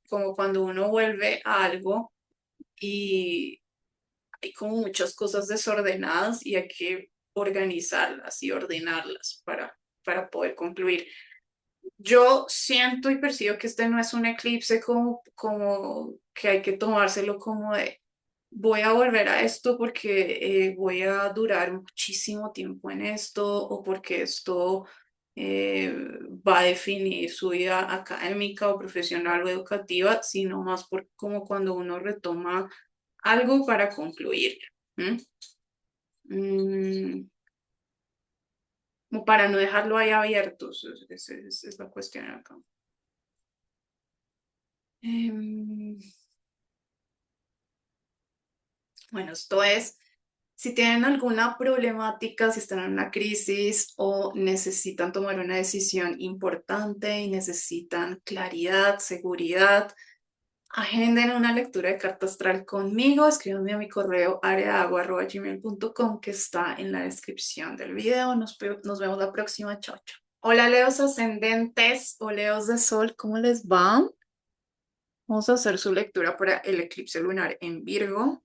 como cuando uno vuelve a algo y hay como muchas cosas desordenadas y hay que organizarlas y ordenarlas para poder concluir. Yo siento y percibo que este no es un eclipse como que hay que tomárselo como de voy a volver a esto porque voy a durar muchísimo tiempo en esto o porque esto eh, va a definir su vida académica o profesional o educativa, sino más por como cuando uno retoma algo para concluir. ¿M? Mm, Como para no dejarlo ahí abierto, es la cuestión acá. Em, bueno, esto es, si tienen alguna problemática, si están en una crisis o necesitan tomar una decisión importante y necesitan claridad, seguridad, agenden una lectura de carta astral conmigo, escríbanme a mi correo areaagua@gmail.com que está en la descripción del video. Nos vemos la próxima, chao, chao. Hola, Leos ascendentes o Leos de Sol, ¿cómo les va? Vamos a hacer su lectura para el eclipse lunar en Virgo.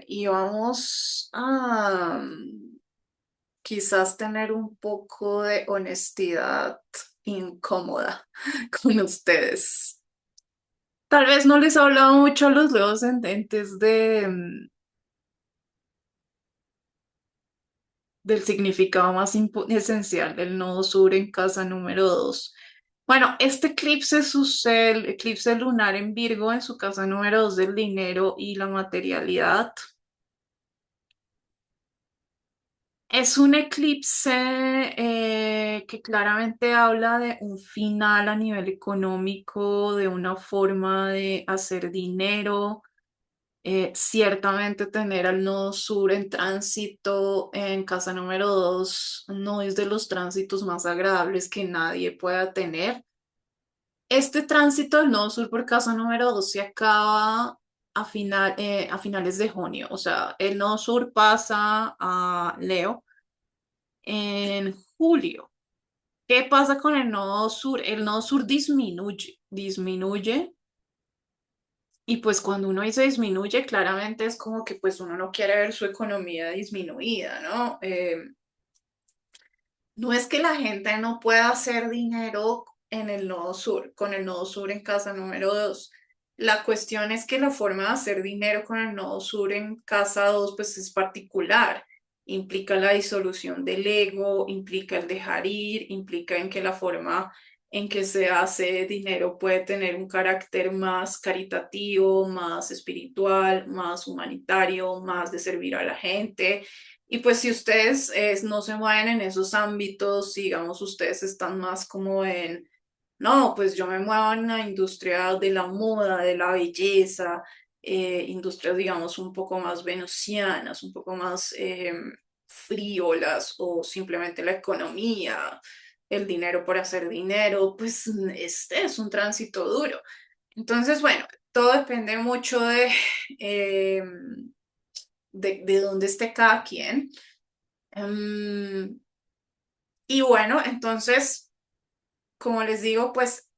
Y vamos a quizás tener un poco de honestidad incómoda con ustedes. Tal vez no les he hablado mucho a los Leos ascendentes del significado más esencial del nodo sur en casa número 2. Bueno, este eclipse sucede, el eclipse lunar en Virgo en su casa número 2 del dinero y la materialidad. Es un eclipse que claramente habla de un final a nivel económico, de una forma de hacer dinero. Ciertamente tener al nodo sur en tránsito en casa número 2 no es de los tránsitos más agradables que nadie pueda tener. Este tránsito del nodo sur por casa número 2 se acaba a finales de junio. O sea, el nodo sur pasa a Leo en julio. ¿Qué pasa con el nodo sur? El nodo sur disminuye Y pues cuando uno se disminuye, claramente es como que pues uno no quiere ver su economía disminuida, ¿no? No es que la gente no pueda hacer dinero en el nodo sur, con el nodo sur en casa número 2. La cuestión es que la forma de hacer dinero con el nodo sur en casa 2 pues es particular. Implica la disolución del ego, implica el dejar ir, implica en que la forma en que se hace dinero puede tener un carácter más caritativo, más espiritual, más humanitario, más de servir a la gente. Y pues si ustedes no se mueven en esos ámbitos, digamos, ustedes están más como en, no, pues yo me muevo en la industria de la moda, de la belleza, industrias, digamos, un poco más venusianas, un poco más frívolas o simplemente la economía, el dinero por hacer dinero, pues este es un tránsito duro. Entonces, bueno, todo depende mucho eh, de dónde esté cada quien. Mm, y bueno, entonces, como les digo, pues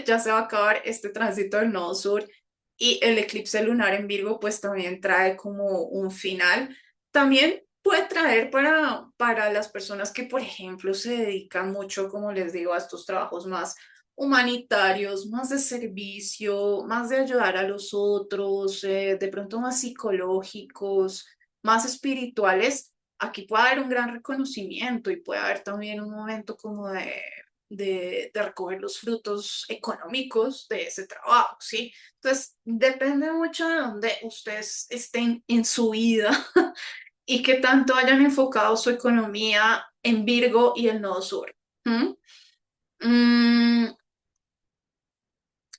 ya se va a acabar este tránsito del nodo sur y el eclipse lunar en Virgo pues también trae como un final. También puede traer para las personas que, por ejemplo, se dedican mucho, como les digo, a estos trabajos más humanitarios, más de servicio, más de ayudar a los otros, de pronto más psicológicos, más espirituales. Aquí puede haber un gran reconocimiento y puede haber también un momento como de recoger los frutos económicos de ese trabajo, ¿sí? Entonces, depende mucho de dónde ustedes estén en su vida y qué tanto hayan enfocado su economía en Virgo y el Nodo Sur. ¿Mm? Mm,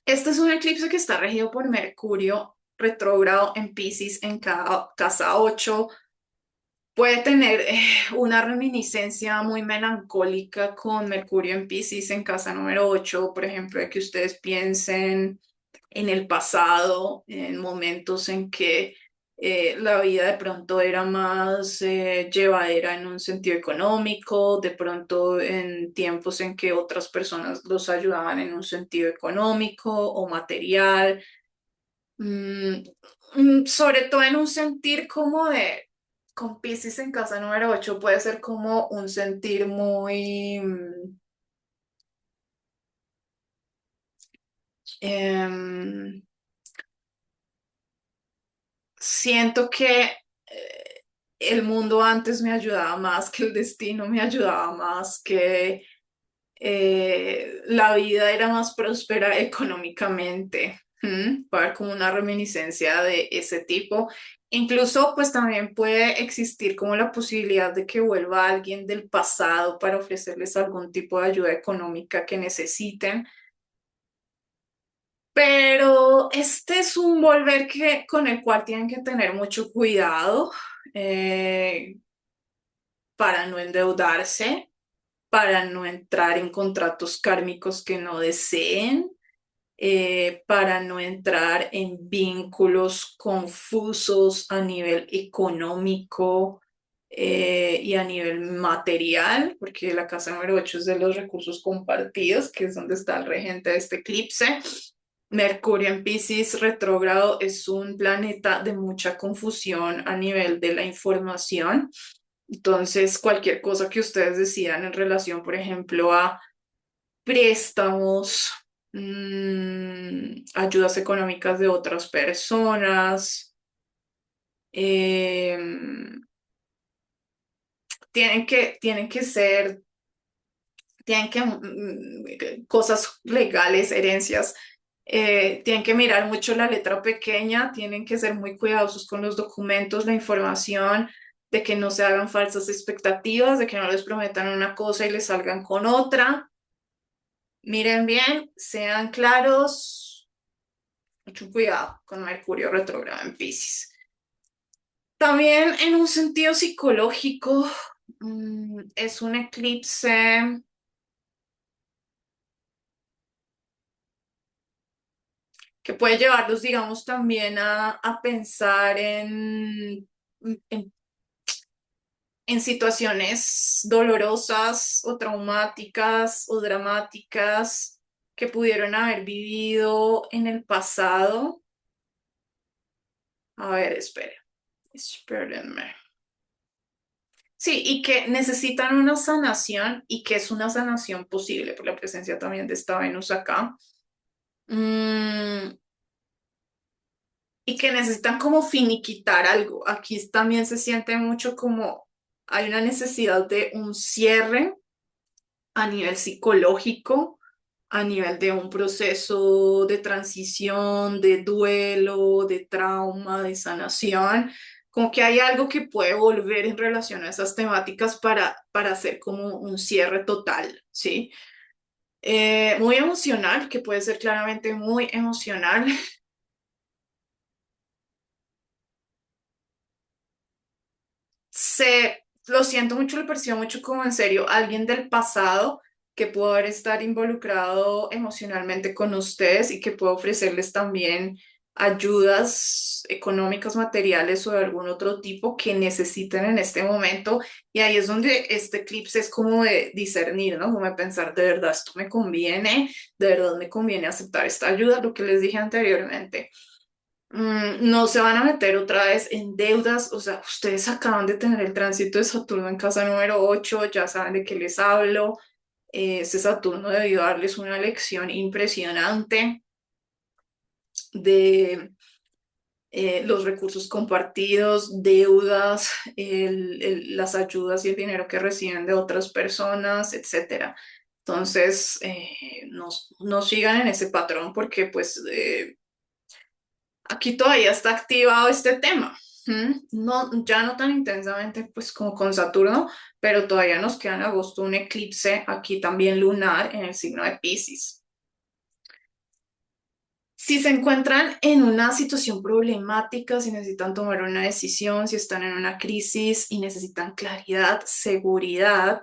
este es un eclipse que está regido por Mercurio retrógrado en Piscis en casa 8. Puede tener una reminiscencia muy melancólica con Mercurio en Piscis en casa número 8, por ejemplo, de que ustedes piensen en el pasado, en momentos en que la vida de pronto era más llevadera en un sentido económico, de pronto en tiempos en que otras personas los ayudaban en un sentido económico o material. Mm, sobre todo en un sentir como de, con Piscis en casa número 8 puede ser como un sentir muy, em, siento que el mundo antes me ayudaba más, que el destino me ayudaba más, que la vida era más próspera económicamente. Va a haber como una reminiscencia de ese tipo. Incluso, pues también puede existir como la posibilidad de que vuelva alguien del pasado para ofrecerles algún tipo de ayuda económica que necesiten. Pero este es un volver con el cual tienen que tener mucho cuidado eh, para no endeudarse, para no entrar en contratos kármicos que no deseen, para no entrar en vínculos confusos a nivel económico y a nivel material, porque la casa número 8 es de los recursos compartidos, que es donde está el regente de este eclipse. Mercurio en Piscis retrógrado es un planeta de mucha confusión a nivel de la información. Entonces, cualquier cosa que ustedes decidan en relación, por ejemplo, a préstamos, ayudas económicas de otras personas, eh, tienen que ser, tienen que, cosas legales, herencias, tienen que mirar mucho la letra pequeña, tienen que ser muy cuidadosos con los documentos, la información, de que no se hagan falsas expectativas, de que no les prometan una cosa y les salgan con otra. Miren bien, sean claros, mucho cuidado con Mercurio retrógrado en Piscis. También en un sentido psicológico, es un eclipse que puede llevarlos, digamos, también a pensar en, en situaciones dolorosas o traumáticas o dramáticas que pudieron haber vivido en el pasado A ver, espérenme. Sí, y que necesitan una sanación y que es una sanación posible por la presencia también de esta Venus acá. Mm, y que necesitan como finiquitar algo. Aquí también se siente mucho como hay una necesidad de un cierre a nivel psicológico, a nivel de un proceso de transición, de duelo, de trauma, de sanación, como que hay algo que puede volver en relación a esas temáticas para hacer como un cierre total, ¿sí? Muy emocional, que puede ser claramente muy emocional. Lo siento mucho, lo percibo mucho como en serio, alguien del pasado que pudo haber estar involucrado emocionalmente con ustedes y que puede ofrecerles también ayudas económicas, materiales o de algún otro tipo que necesiten en este momento. Y ahí es donde este eclipse es como de discernir, ¿no? Como de pensar, de verdad, esto me conviene, de verdad me conviene aceptar esta ayuda, lo que les dije anteriormente. No se van a meter otra vez en deudas, o sea, ustedes acaban de tener el tránsito de Saturno en casa número 8, ya saben de qué les hablo. Ese Saturno debió darles una lección impresionante de los recursos compartidos, deudas, las ayudas y el dinero que reciben de otras personas, etcétera. Entonces, no sigan en ese patrón porque pues aquí todavía está activado este tema. No, ya no tan intensamente pues como con Saturno, pero todavía nos queda en agosto un eclipse aquí también lunar en el signo de Piscis. Si se encuentran en una situación problemática, si necesitan tomar una decisión, si están en una crisis y necesitan claridad, seguridad,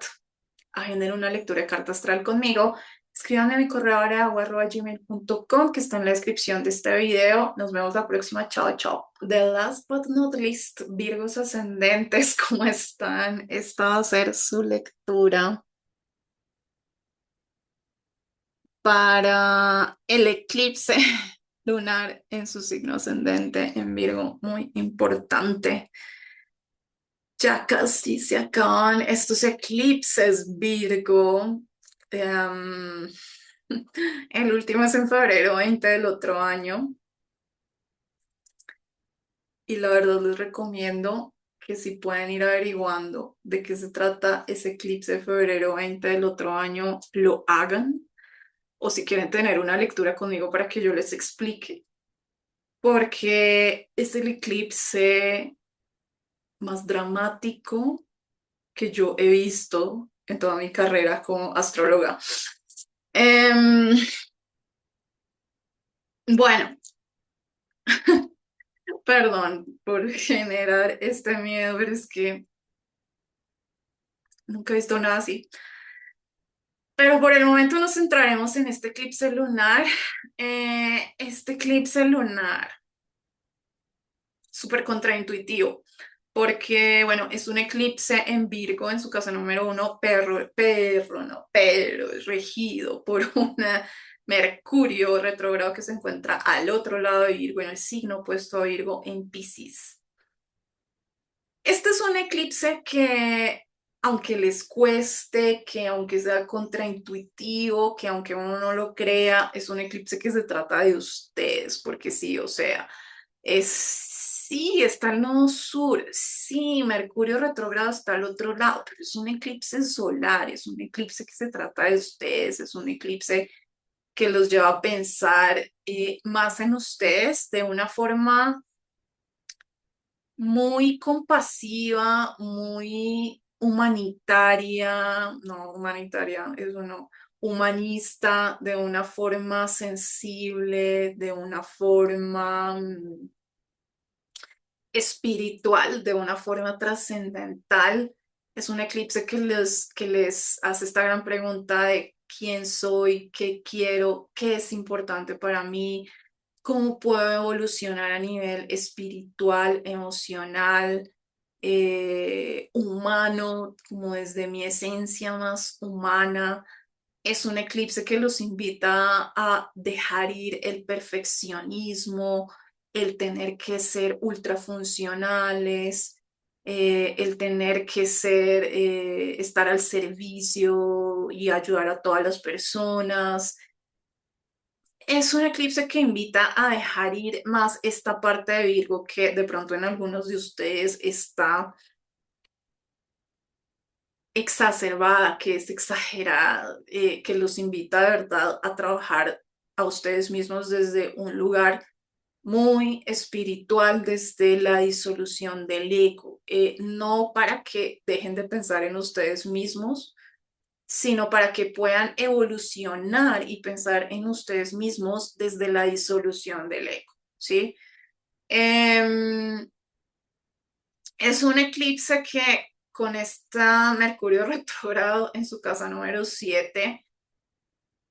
agenden una lectura de carta astral conmigo. Escríbanme a mi correo areagua@gmail.com que está en la descripción de este video. Nos vemos la próxima. Chao, chao. The last but not least, Virgos ascendentes, ¿cómo están? Esta va a ser su lectura para el eclipse lunar en su signo ascendente en Virgo. Muy importante. Ya casi se acaban estos eclipses, Virgo. Em, el último es en febrero 20 del otro año y la verdad les recomiendo que si pueden ir averiguando de qué se trata ese eclipse de febrero 20 del otro año, lo hagan o si quieren tener una lectura conmigo para que yo les explique, porque es el eclipse más dramático que yo he visto en toda mi carrera como astróloga. Em, bueno, perdón por generar este miedo, pero es que nunca he visto nada así. Pero por el momento nos centraremos en este eclipse lunar. Este eclipse lunar, súper contraintuitivo, porque, bueno, es un eclipse en Virgo, en su casa número uno, no, pero es regido por una Mercurio retrógrado que se encuentra al otro lado de Virgo, en el signo opuesto a Virgo, en Piscis. Este es un eclipse que, aunque les cueste, que aunque sea contraintuitivo, que aunque uno no lo crea, es un eclipse que se trata de ustedes, porque sí, o sea, sí, está el nodo sur, sí, Mercurio retrógrado está al otro lado, pero es un eclipse solar, es un eclipse que se trata de ustedes, es un eclipse que los lleva a pensar más en ustedes de una forma muy compasiva, muy humanitaria, no, humanitaria, eso no, humanista, de una forma sensible, de una forma espiritual, de una forma trascendental. Es un eclipse que les hace esta gran pregunta de quién soy, qué quiero, qué es importante para mí, cómo puedo evolucionar a nivel espiritual, emocional, humano, como desde mi esencia más humana. Es un eclipse que los invita a dejar ir el perfeccionismo, el tener que ser ultra funcionales, el tener que ser, estar al servicio y ayudar a todas las personas. Es un eclipse que invita a dejar ir más esta parte de Virgo que de pronto en algunos de ustedes está exacerbada, que es exagerada, que los invita de verdad a trabajar a ustedes mismos desde un lugar muy espiritual, desde la disolución del ego, no para que dejen de pensar en ustedes mismos, sino para que puedan evolucionar y pensar en ustedes mismos desde la disolución del ego, ¿sí? Em, es un eclipse que con esta Mercurio retrógrado en su casa número 7,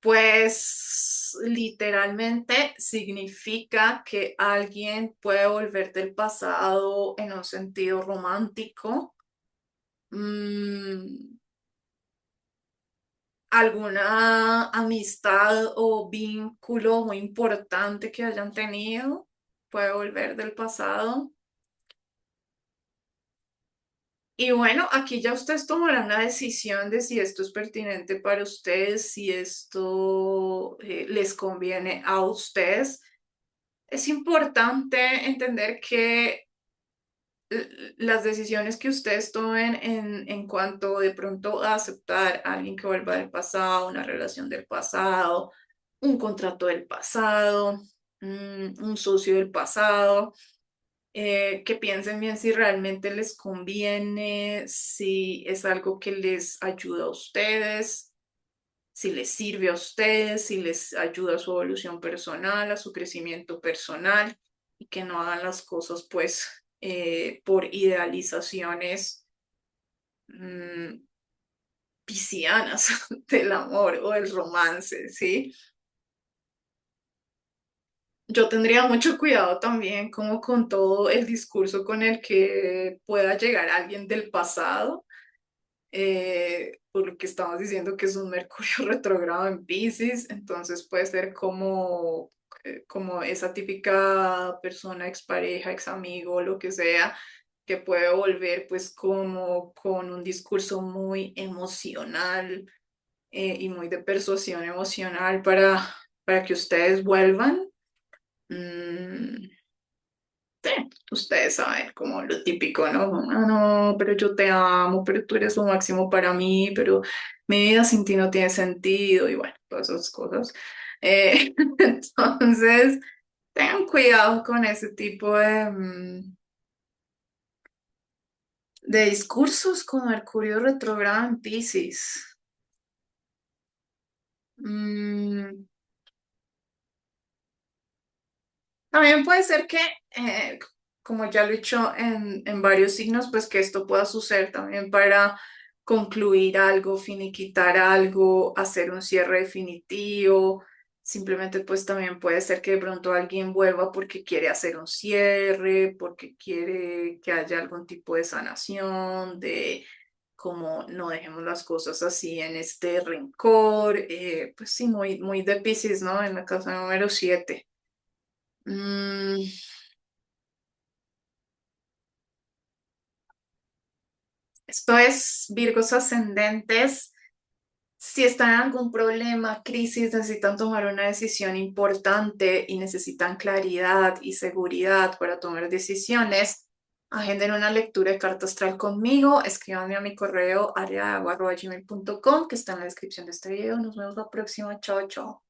pues literalmente significa que alguien puede volver del pasado en un sentido romántico. Mm, alguna amistad o vínculo muy importante que hayan tenido puede volver del pasado. Y bueno, aquí ya ustedes tomarán la decisión de si esto es pertinente para ustedes, si esto les conviene a ustedes. Es importante entender que las decisiones que ustedes tomen en cuanto de pronto a aceptar a alguien que vuelva del pasado, una relación del pasado, un contrato del pasado, un socio del pasado, que piensen bien si realmente les conviene, si es algo que les ayuda a ustedes, si les sirve a ustedes, si les ayuda a su evolución personal, a su crecimiento personal, y que no hagan las cosas pues por idealizaciones mm, piscianas del amor o del romance, ¿sí? Yo tendría mucho cuidado también como con todo el discurso con el que pueda llegar alguien del pasado, por lo que estamos diciendo que es un Mercurio retrógrado en Piscis, entonces puede ser como esa típica persona, expareja, ex amigo, lo que sea, que puede volver pues como con un discurso muy emocional, y muy de persuasión emocional para que ustedes vuelvan. Mm, sí, ustedes saben, como lo típico, ¿no? Ah, no, pero yo te amo, pero tú eres lo máximo para mí, pero mi vida sin ti no tiene sentido, y bueno, todas esas cosas. Entonces, tengan cuidado con ese tipo de discursos con Mercurio retrógrado en Piscis. Mm, También puede ser que, como ya lo he dicho en varios signos, pues que esto pueda suceder también para concluir algo, finiquitar algo, hacer un cierre definitivo. Simplemente pues también puede ser que de pronto alguien vuelva porque quiere hacer un cierre, porque quiere que haya algún tipo de sanación, de como no dejemos las cosas así en este rencor. Pues sí, muy, muy de Piscis, ¿no? En la casa número 7. Mm, Esto es Virgos ascendentes. Si están en algún problema, crisis, necesitan tomar una decisión importante y necesitan claridad y seguridad para tomar decisiones, agenden una lectura de carta astral conmigo, escríbanme a mi correo areaagua@gmail.com que está en la descripción de este video. Nos vemos la próxima. Chao, chao.